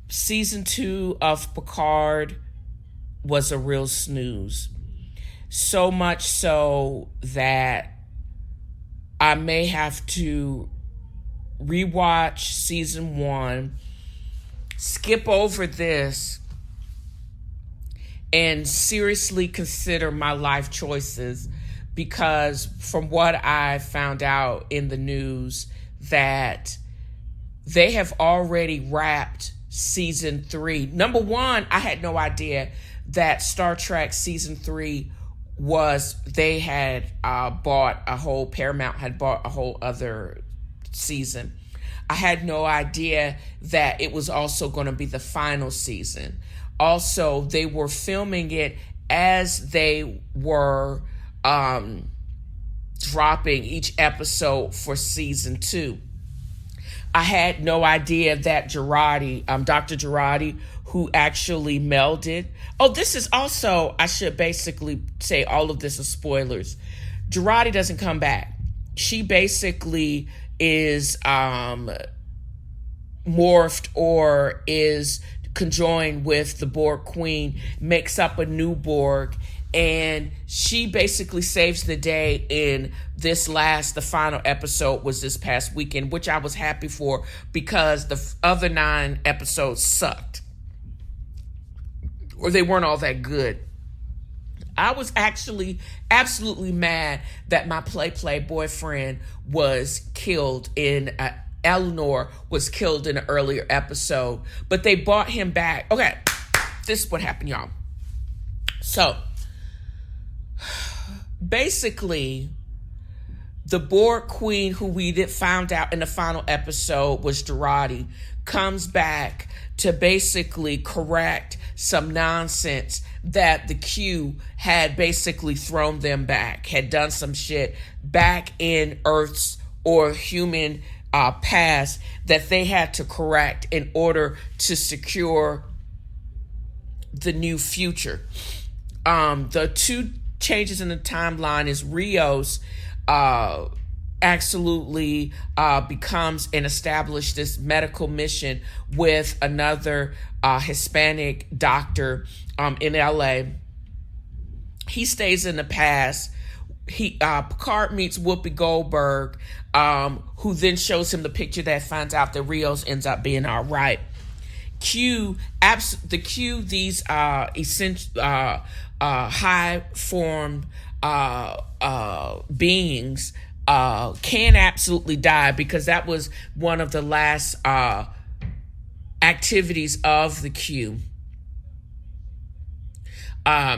season 2 of Picard was a real snooze. So much so that I may have to rewatch season 1, skip over this, and seriously consider my life choices, because from what I found out in the news, that they have already wrapped season 3. Number one, I had no idea that Star Trek season 3 they had Paramount had bought a whole other season. I had no idea that it was also going to be the final season. Also, they were filming it as they were dropping each episode for season 2. I had no idea that Dr. Girardi, who actually melded. Oh, this is also, I should basically say all of this is spoilers. Girardi doesn't come back. She basically is morphed or is conjoined with the Borg Queen, makes up a new Borg, and she basically saves the day in the final episode was this past weekend, which I was happy for because the other 9 episodes sucked. Or they weren't all that good. I was actually absolutely mad that my play boyfriend was killed Eleanor was killed in an earlier episode, but they brought him back. Okay, this is what happened, y'all. So, basically, the Borg Queen, who we found out in the final episode was Girardi, comes back to basically correct some nonsense that the Q had basically thrown them back, had done some shit back in Earth's or human past that they had to correct in order to secure the new future. The 2 changes in the timeline is Rios absolutely becomes and established this medical mission with another Hispanic doctor in LA. He stays in the past. Picard meets Whoopi Goldberg, who then shows him the picture that finds out that Rios ends up being all right. These essential high formed beings can absolutely die, because that was one of the last activities of the Q.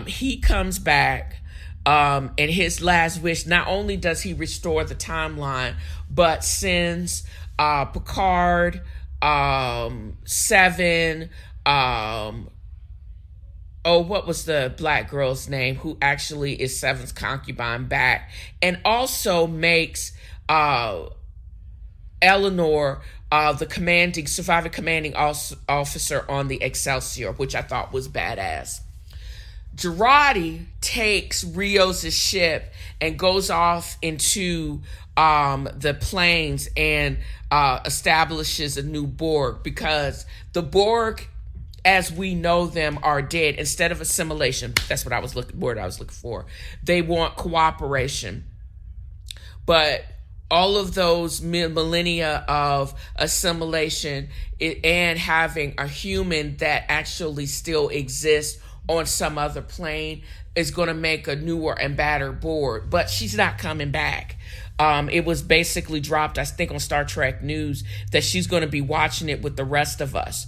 He comes back, and his last wish, not only does he restore the timeline, but sends Picard, Seven, what was the black girl's name who actually is Seven's concubine back, and also makes Eleanor the surviving commanding officer on the Excelsior, which I thought was badass. Girardi takes Rios' ship and goes off into the plains and establishes a new Borg, because the Borg, as we know them, are dead. Instead of assimilation, that's what I was looking for. They want cooperation. But all of those millennia of assimilation and having a human that actually still exists on some other plane is going to make a newer and better Borg. But she's not coming back. It was basically dropped, I think, on Star Trek News that she's going to be watching it with the rest of us.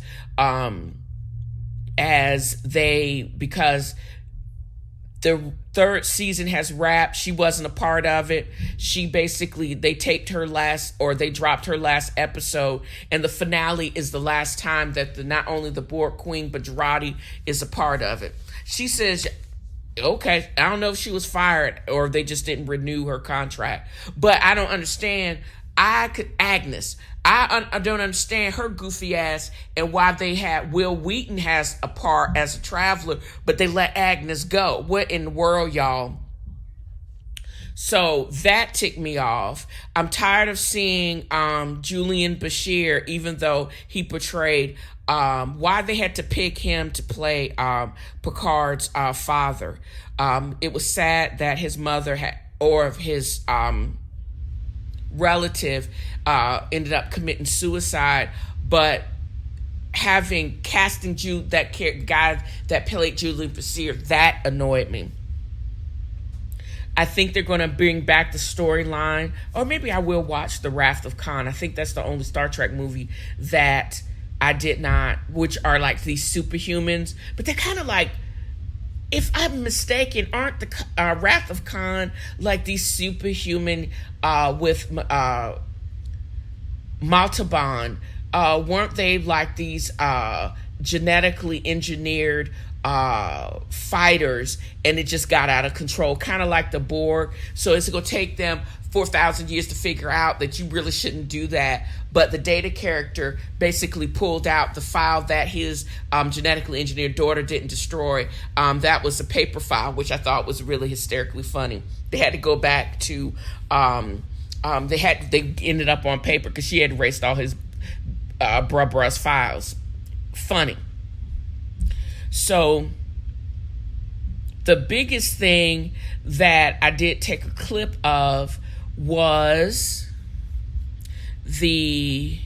Because the 3rd season has wrapped. She wasn't a part of it. They dropped her last episode, and the finale is the last time that not only the Borg Queen, but Girardi is a part of it. She says, okay, I don't know if she was fired or they just didn't renew her contract, but I don't understand. Agnes, I don't understand her goofy ass and why they had Will Wheaton has a part as a traveler, but they let Agnes go. What in the world, y'all? So that ticked me off. I'm tired of seeing Julian Bashir, even though he portrayed why they had to pick him to play Picard's father. It was sad that his mother his relative ended up committing suicide, but casting that guy that played Julian Bashir, that annoyed me. I think they're going to bring back the storyline, or maybe I will watch The Wrath of Khan. I think that's the only Star Trek movie that I did not, which are like these superhumans, but they're kind of like, if I'm mistaken, aren't the Wrath of Khan like these superhuman with Maltaban? Weren't they like these genetically engineered fighters, and it just got out of control, kind of like the Borg? So it's going to take them 4,000 years to figure out that you really shouldn't do that. But the Data character basically pulled out the file that his genetically engineered daughter didn't destroy. That was a paper file, which I thought was really hysterically funny. They had to go back to they ended up on paper because she had erased all his bruh's files. Funny. So the biggest thing that I did take a clip of was the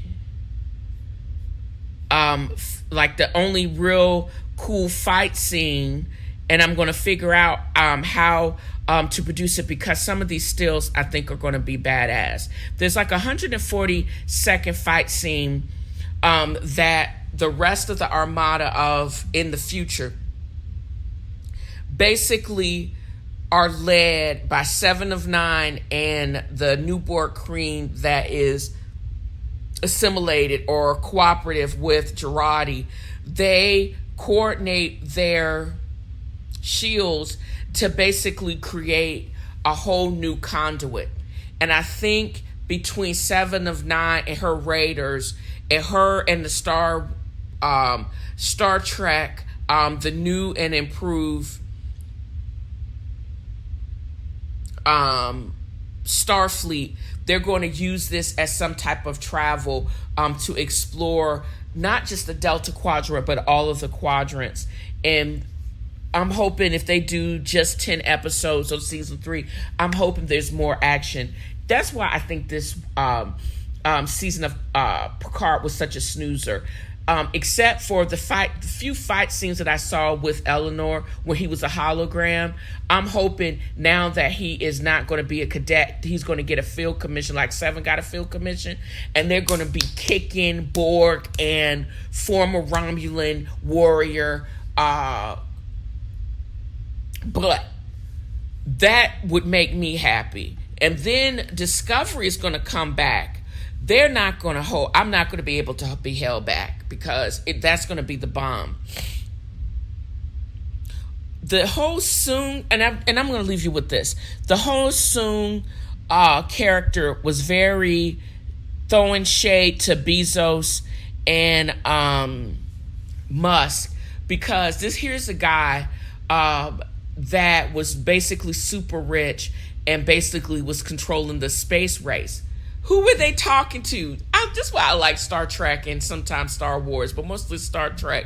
like the only real cool fight scene, and I'm going to figure out how to produce it, because some of these stills I think are going to be badass. There's like a 140-second fight scene that the rest of the armada of in the future basically are led by 7 of 9 and the newborn queen that is assimilated or cooperative with Girardi. They coordinate their shields to basically create a whole new conduit. And I think between 7 of 9 and her raiders and her and the Star Trek, the new and improved Starfleet, they're going to use this as some type of travel to explore not just the Delta Quadrant, but all of the quadrants. And I'm hoping if they do just 10 episodes of season 3, I'm hoping there's more action. That's why I think this season of Picard was such a snoozer. Except for the few fight scenes that I saw with Eleanor when he was a hologram. I'm hoping now that he is not going to be a cadet, he's going to get a field commission like Seven got a field commission, and they're going to be kicking Borg and former Romulan warrior. But that would make me happy. And then Discovery is going to come back. They're not going to hold. I'm not going to be able to be held back because that's going to be the bomb. The whole Soong, and I'm going to leave you with this. The whole Soong character was very throwing shade to Bezos and Musk, because here's a guy that was basically super rich and basically was controlling the space race. Who were they talking to? That's why I like Star Trek and sometimes Star Wars, but mostly Star Trek.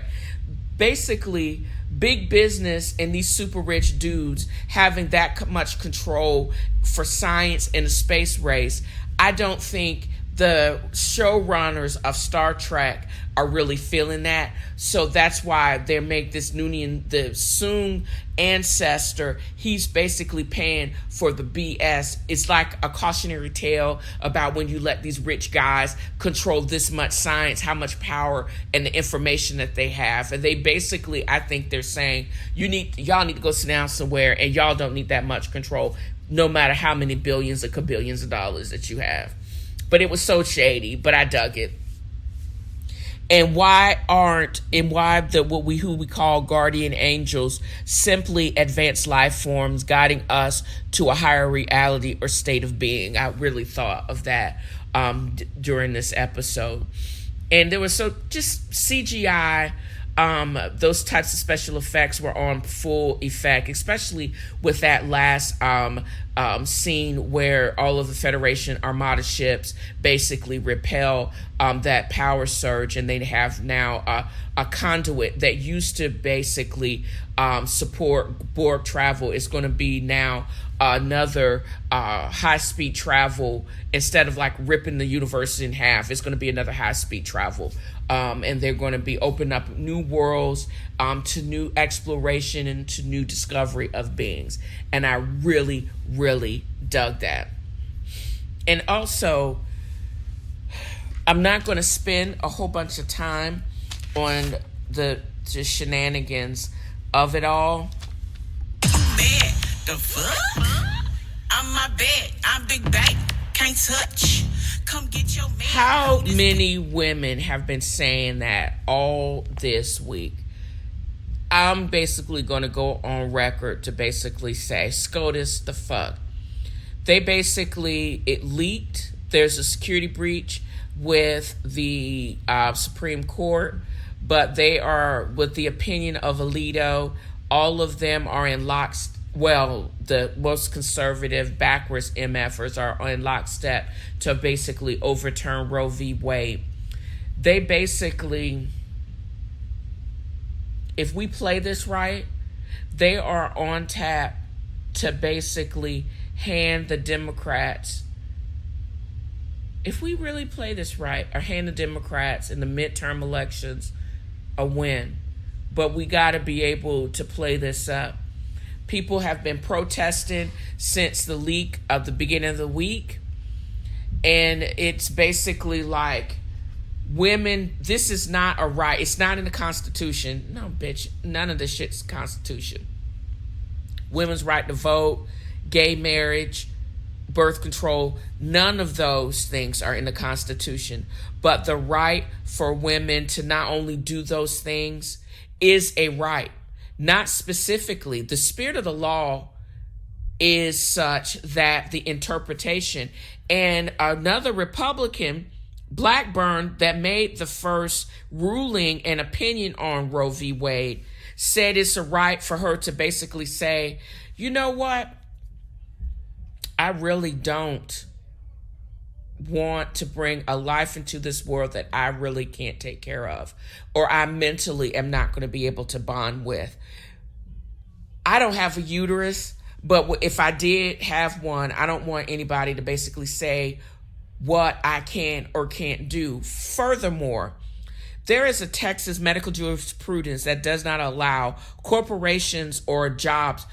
Basically, big business and these super rich dudes having that much control for science and the space race. I don't think the showrunners of Star Trek are really feeling that. So that's why they make this Noonien, the Soong ancestor, he's basically paying for the BS. It's like a cautionary tale about when you let these rich guys control this much science, how much power and the information that they have. And they basically, I think they're saying, y'all need to go sit down somewhere, and y'all don't need that much control, no matter how many billions or kabillions of dollars that you have. But it was so shady, but I dug it. And why who we call guardian angels simply advanced life forms guiding us to a higher reality or state of being? I really thought of that during this episode. And there was just CGI. Those types of special effects were on full effect, especially with that last scene where all of the Federation Armada ships basically repel that power surge, and they have now a conduit that used to basically support Borg travel is going to be now another high-speed travel. Instead of like ripping the universe in half, it's going to be another high-speed travel. And they're going to be opening up new worlds to new exploration and to new discovery of beings. And I really, really dug that. And also, I'm not going to spend a whole bunch of time on the shenanigans of it all. Bad, the fuck? I'm my bed, I'm big bag, can't touch. Come get your man. How many women have been saying that all this week? I'm basically going to go on record to basically say, SCOTUS Da-Fuck. It leaked. There's a security breach with the Supreme Court, but they are, with the opinion of Alito, all of them are in lockstep. Well, the most conservative, backwards MFers are in lockstep to basically overturn Roe v. Wade. They basically, if we play this right, they are on tap to basically hand the Democrats, if we really play this right, or hand the Democrats in the midterm elections a win. But we got to be able to play this up. People have been protesting since the leak of the beginning of the week. And it's basically like, women, this is not a right. It's not in the Constitution. No, bitch, none of this shit's Constitution. Women's right to vote, gay marriage, birth control, none of those things are in the Constitution. But the right for women to not only do those things is a right. Not specifically. The spirit of the law is such that the interpretation, and another Republican, Blackburn, that made the first ruling and opinion on Roe v. Wade, said it's a right for her to basically say, you know what? I really don't want to bring a life into this world that I really can't take care of, or I mentally am not going to be able to bond with. I don't have a uterus, but if I did have one, I don't want anybody to basically say what I can or can't do. Furthermore, there is a Texas medical jurisprudence that does not allow corporations or jobs,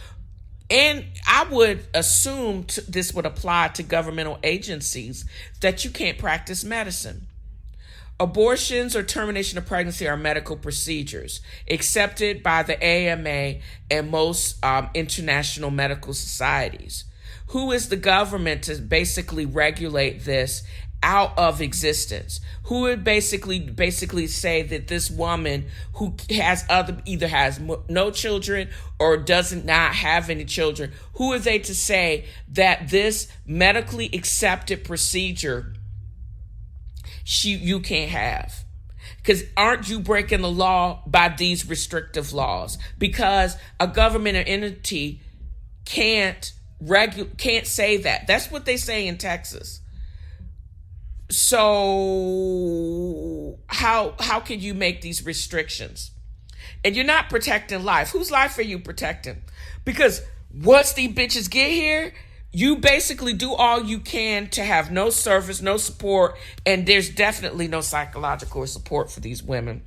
and I would assume this would apply to governmental agencies, that you can't practice medicine. Abortions or termination of pregnancy are medical procedures accepted by the AMA and most international medical societies. Who is the government to basically regulate this out of existence? Who would basically say that this woman who has either has no children or does not have any children, who are they to say that this medically accepted procedure you can't have? Because aren't you breaking the law by these restrictive laws? Because a government or entity can't say that. That's what they say in Texas. So how can you make these restrictions? And you're not protecting life. Whose life are you protecting? Because once these bitches get here, you basically do all you can to have no service, no support, and there's definitely no psychological support for these women.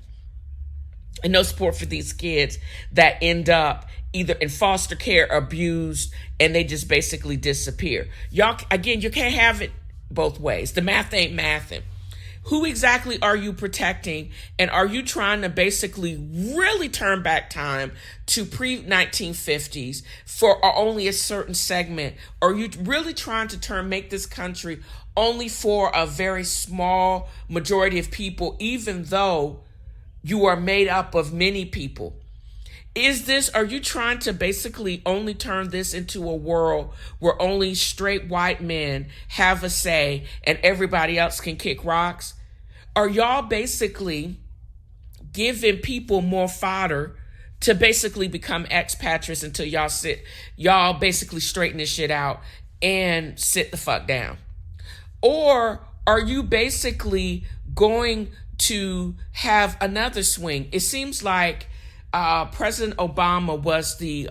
And no support for these kids that end up either in foster care, abused, and they just basically disappear. Y'all, again, you can't have it both ways. The math ain't mathing. Who exactly are you protecting? And are you trying to basically really turn back time to pre-1950s for only a certain segment? Or are you really trying to make this country only for a very small majority of people, even though you are made up of many people? Are you trying to basically only turn this into a world where only straight white men have a say and everybody else can kick rocks? Are y'all basically giving people more fodder to basically become expatriates until y'all basically straighten this shit out and sit the fuck down? Or are you basically going to have another swing? It seems like President Obama was the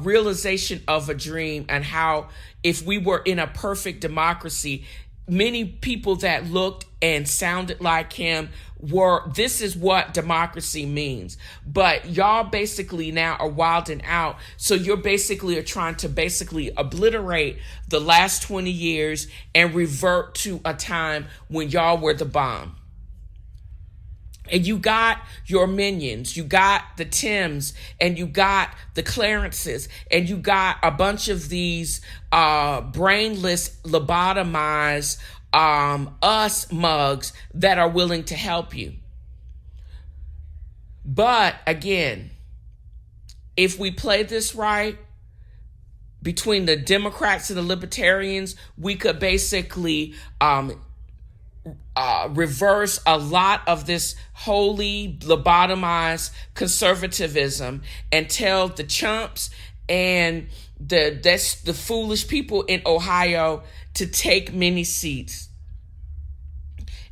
realization of a dream, and how if we were in a perfect democracy, many people that looked and sounded like him this is what democracy means. But y'all basically now are wilding out. So you're basically are trying to basically obliterate the last 20 years and revert to a time when y'all were the bomb. And you got your minions, you got the Tims, and you got the Clarences, and you got a bunch of these brainless, lobotomized us mugs that are willing to help you. But again, if we play this right, between the Democrats and the Libertarians, we could basically reverse a lot of this wholly lobotomized conservatism and tell the chumps and the foolish people in Ohio to take many seats.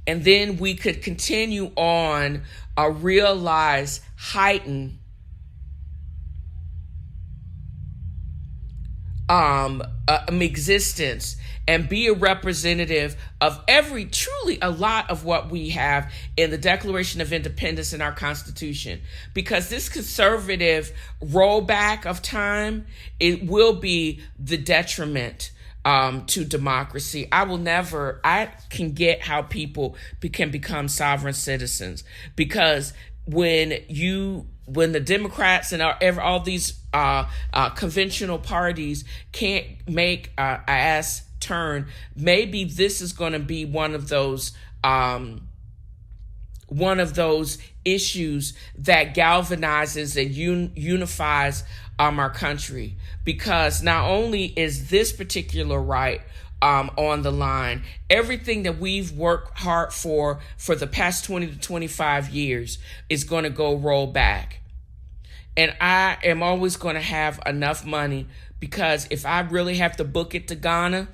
And then we could continue on a realized, heightened existence and be a representative of truly a lot of what we have in the Declaration of Independence in our Constitution. Because this conservative rollback of time, it will be the detriment to democracy. I can get how people can become sovereign citizens, because when the Democrats and all these conventional parties can't make a ass turn, maybe this is going to be one of those issues that galvanizes and unifies our country. Because not only is this particular right on the line, everything that we've worked hard for the past 20 to 25 years is going to go roll back. And I am always going to have enough money, because if I really have to book it to Ghana,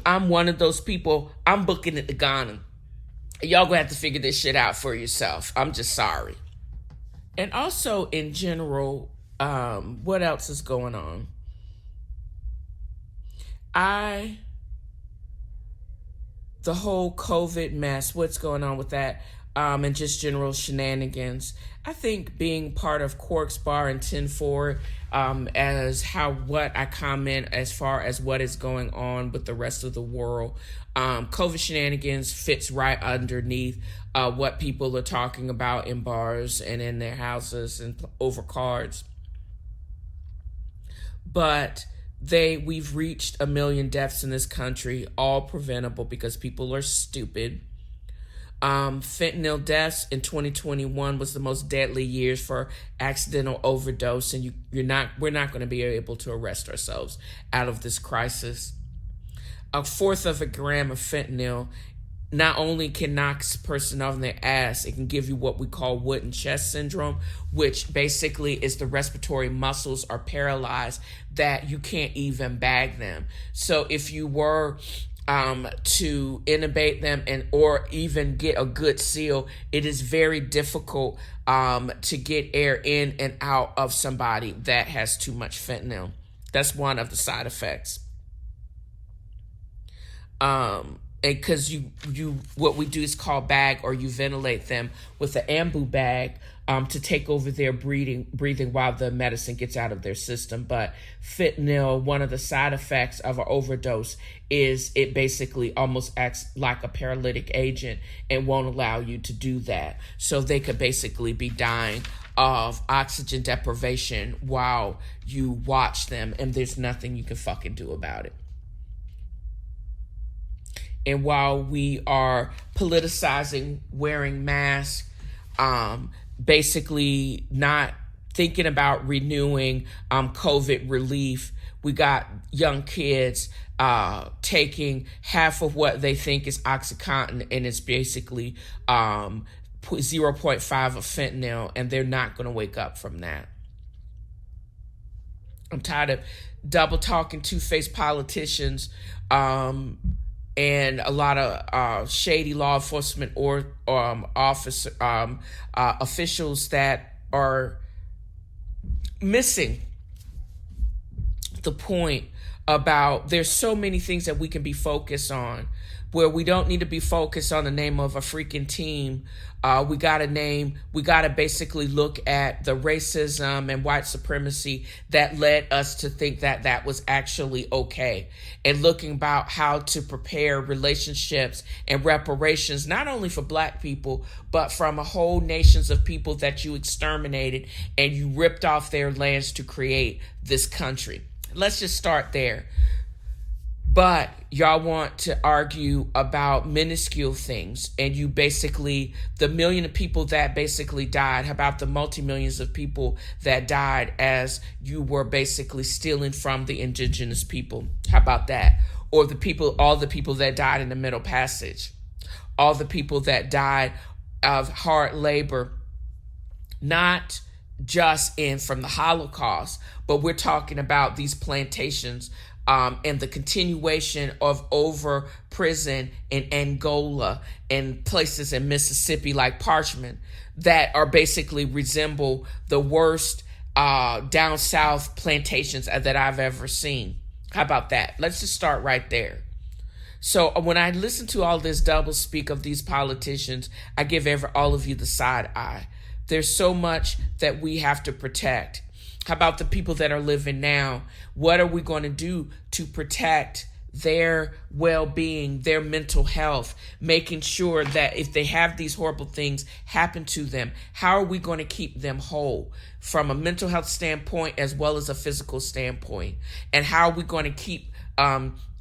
I'm one of those people. I'm booking it to Ghana. Y'all gonna have to figure this shit out for yourself. I'm just sorry. And also in general, what else is going on? The whole COVID mess, what's going on with that, and just general shenanigans. I think being part of Quarks Bar and TNFro, what I comment as far as what is going on with the rest of the world, COVID shenanigans fits right underneath what people are talking about in bars and in their houses and over cards. But we've reached 1 million deaths in this country, all preventable because people are stupid. Fentanyl deaths in 2021 was the most deadly years for accidental overdose, and we're not going to be able to arrest ourselves out of this crisis. 1/4 of a gram of fentanyl not only can knock a person off their ass, it can give you what we call wooden chest syndrome, which basically is the respiratory muscles are paralyzed that you can't even bag them. So if you were to intubate them or even get a good seal, it is very difficult to get air in and out of somebody that has too much fentanyl. That's one of the side effects. Because what we do is call bag, or you ventilate them with an ambu bag to take over their breathing while the medicine gets out of their system. But fentanyl, one of the side effects of an overdose is it basically almost acts like a paralytic agent and won't allow you to do that. So they could basically be dying of oxygen deprivation while you watch them, and there's nothing you can fucking do about it. And while we are politicizing wearing masks, basically not thinking about renewing COVID relief, we got young kids taking half of what they think is OxyContin, and it's basically 0.5 of fentanyl, and they're not going to wake up from that. I'm tired of double talking, two-faced politicians, and a lot of shady law enforcement or officials that are missing the point about there's so many things that we can be focused on, where we don't need to be focused on the name of a freaking team. We got to basically look at the racism and white supremacy that led us to think that that was actually okay. And looking about how to prepare relationships and reparations, not only for Black people, but from a whole nations of people that you exterminated and you ripped off their lands to create this country. Let's just start there. But y'all want to argue about minuscule things, and you basically, the million of people that basically died, how about the multi-millions of people that died as you were basically stealing from the indigenous people? How about that? Or the people, all the people that died in the Middle Passage, all the people that died of hard labor, not just from the Holocaust, but we're talking about these plantations and the continuation of over prison in Angola and places in Mississippi like Parchment that are basically resemble the worst down south plantations that I've ever seen. How about that? Let's just start right there. So when I listen to all this double speak of these politicians, I give all of you the side eye. There's so much that we have to protect. How about the people that are living now? What are we going to do to protect their well-being, their mental health, making sure that if they have these horrible things happen to them, how are we going to keep them whole from a mental health standpoint as well as a physical standpoint? And how are we going to keep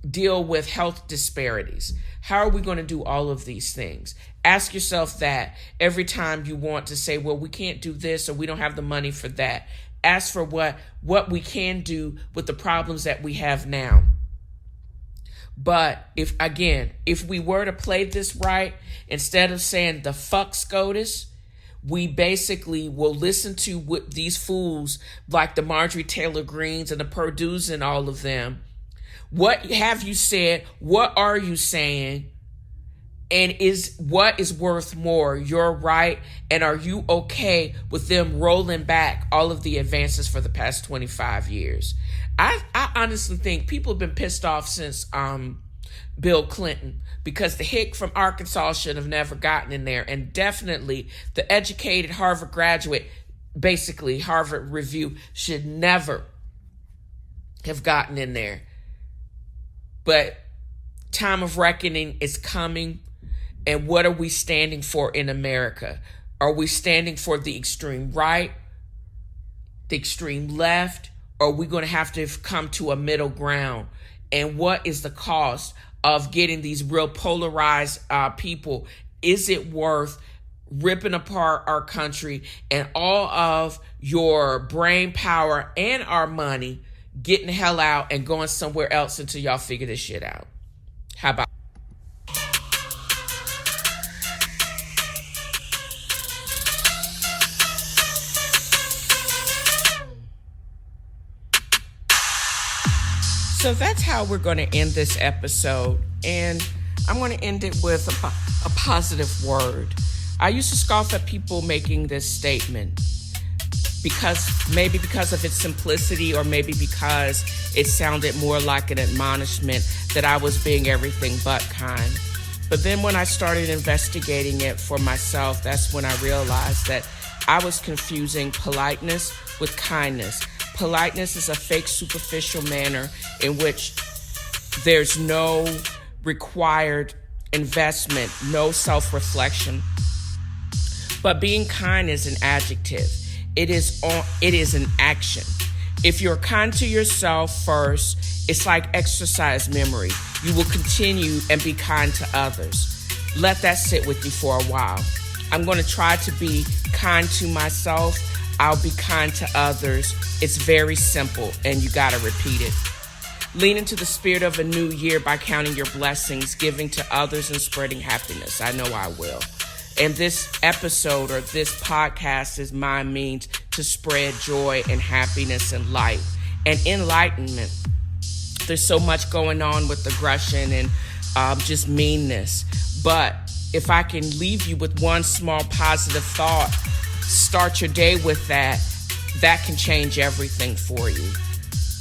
deal with health disparities? How are we going to do all of these things? Ask yourself that every time you want to say, well, we can't do this or we don't have the money for that. Ask for what we can do with the problems that we have now. But if we were to play this right, instead of saying the fuck SCOTUS, we basically will listen to what these fools like the Marjorie Taylor Greens and the Purdue's and all of them. What have you said? What are you saying? And what is worth more, your right? And are you okay with them rolling back all of the advances for the past 25 years? I honestly think people have been pissed off since Bill Clinton, because the hick from Arkansas should have never gotten in there. And definitely the educated Harvard graduate, basically Harvard Review, should never have gotten in there. But time of reckoning is coming. And what are we standing for in America? Are we standing for the extreme right, the extreme left, or are we going to have to come to a middle ground? And what is the cost of getting these real polarized people? Is it worth ripping apart our country and all of your brain power and our money, getting the hell out and going somewhere else until y'all figure this shit out? How about? So that's how we're going to end this episode. And I'm going to end it with a positive word. I used to scoff at people making this statement because of its simplicity, or maybe because it sounded more like an admonishment that I was being everything but kind. But then when I started investigating it for myself, that's when I realized that I was confusing politeness with kindness. Politeness is a fake, superficial manner in which there's no required investment, no self-reflection. But being kind is an adjective. It is an action. If you're kind to yourself first, it's like exercise memory. You will continue and be kind to others. Let that sit with you for a while. I'm going to try to be kind to myself. I'll be kind to others. It's very simple, and you got to repeat it. Lean into the spirit of a new year by counting your blessings, giving to others, and spreading happiness. I know I will. And this episode or this podcast is my means to spread joy and happiness and light and enlightenment. There's so much going on with aggression and just meanness. But if I can leave you with one small positive thought, start your day with that, that can change everything for you.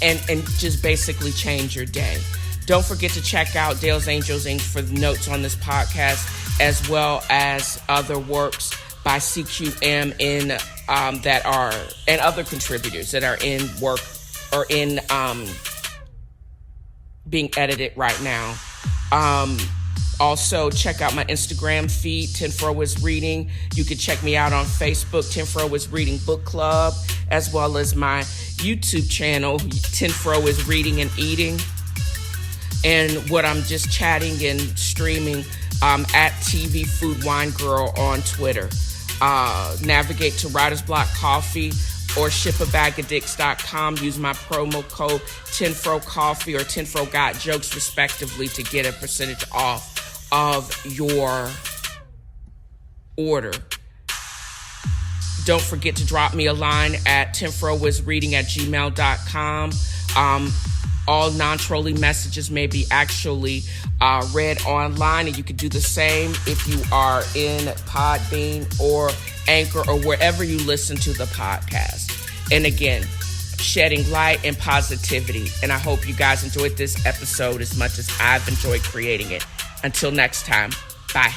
and just basically change your day. Don't forget to check out Dale's Angels Inc. for the notes on this podcast, as well as other works by CQM and other contributors that are in work or in being edited right now. Also, check out my Instagram feed, TNFro is Reading. You can check me out on Facebook, TNFro is Reading Book Club, as well as my YouTube channel, TNFro is Reading and Eating. And what I'm just chatting and streaming at TV Food Wine Girl on Twitter. Navigate to Writer's Block Coffee or shipabagadicts.com. Use my promo code TNFro Coffee or TNFro Got Jokes, respectively, to get a percentage off of your order. Don't forget to drop me a line at TNFroWasReading@gmail.com. All non-trolling messages may be actually read online, and you can do the same if you are in Podbean or Anchor or wherever you listen to the podcast. And again, shedding light and positivity. And I hope you guys enjoyed this episode as much as I've enjoyed creating it. Until next time, bye.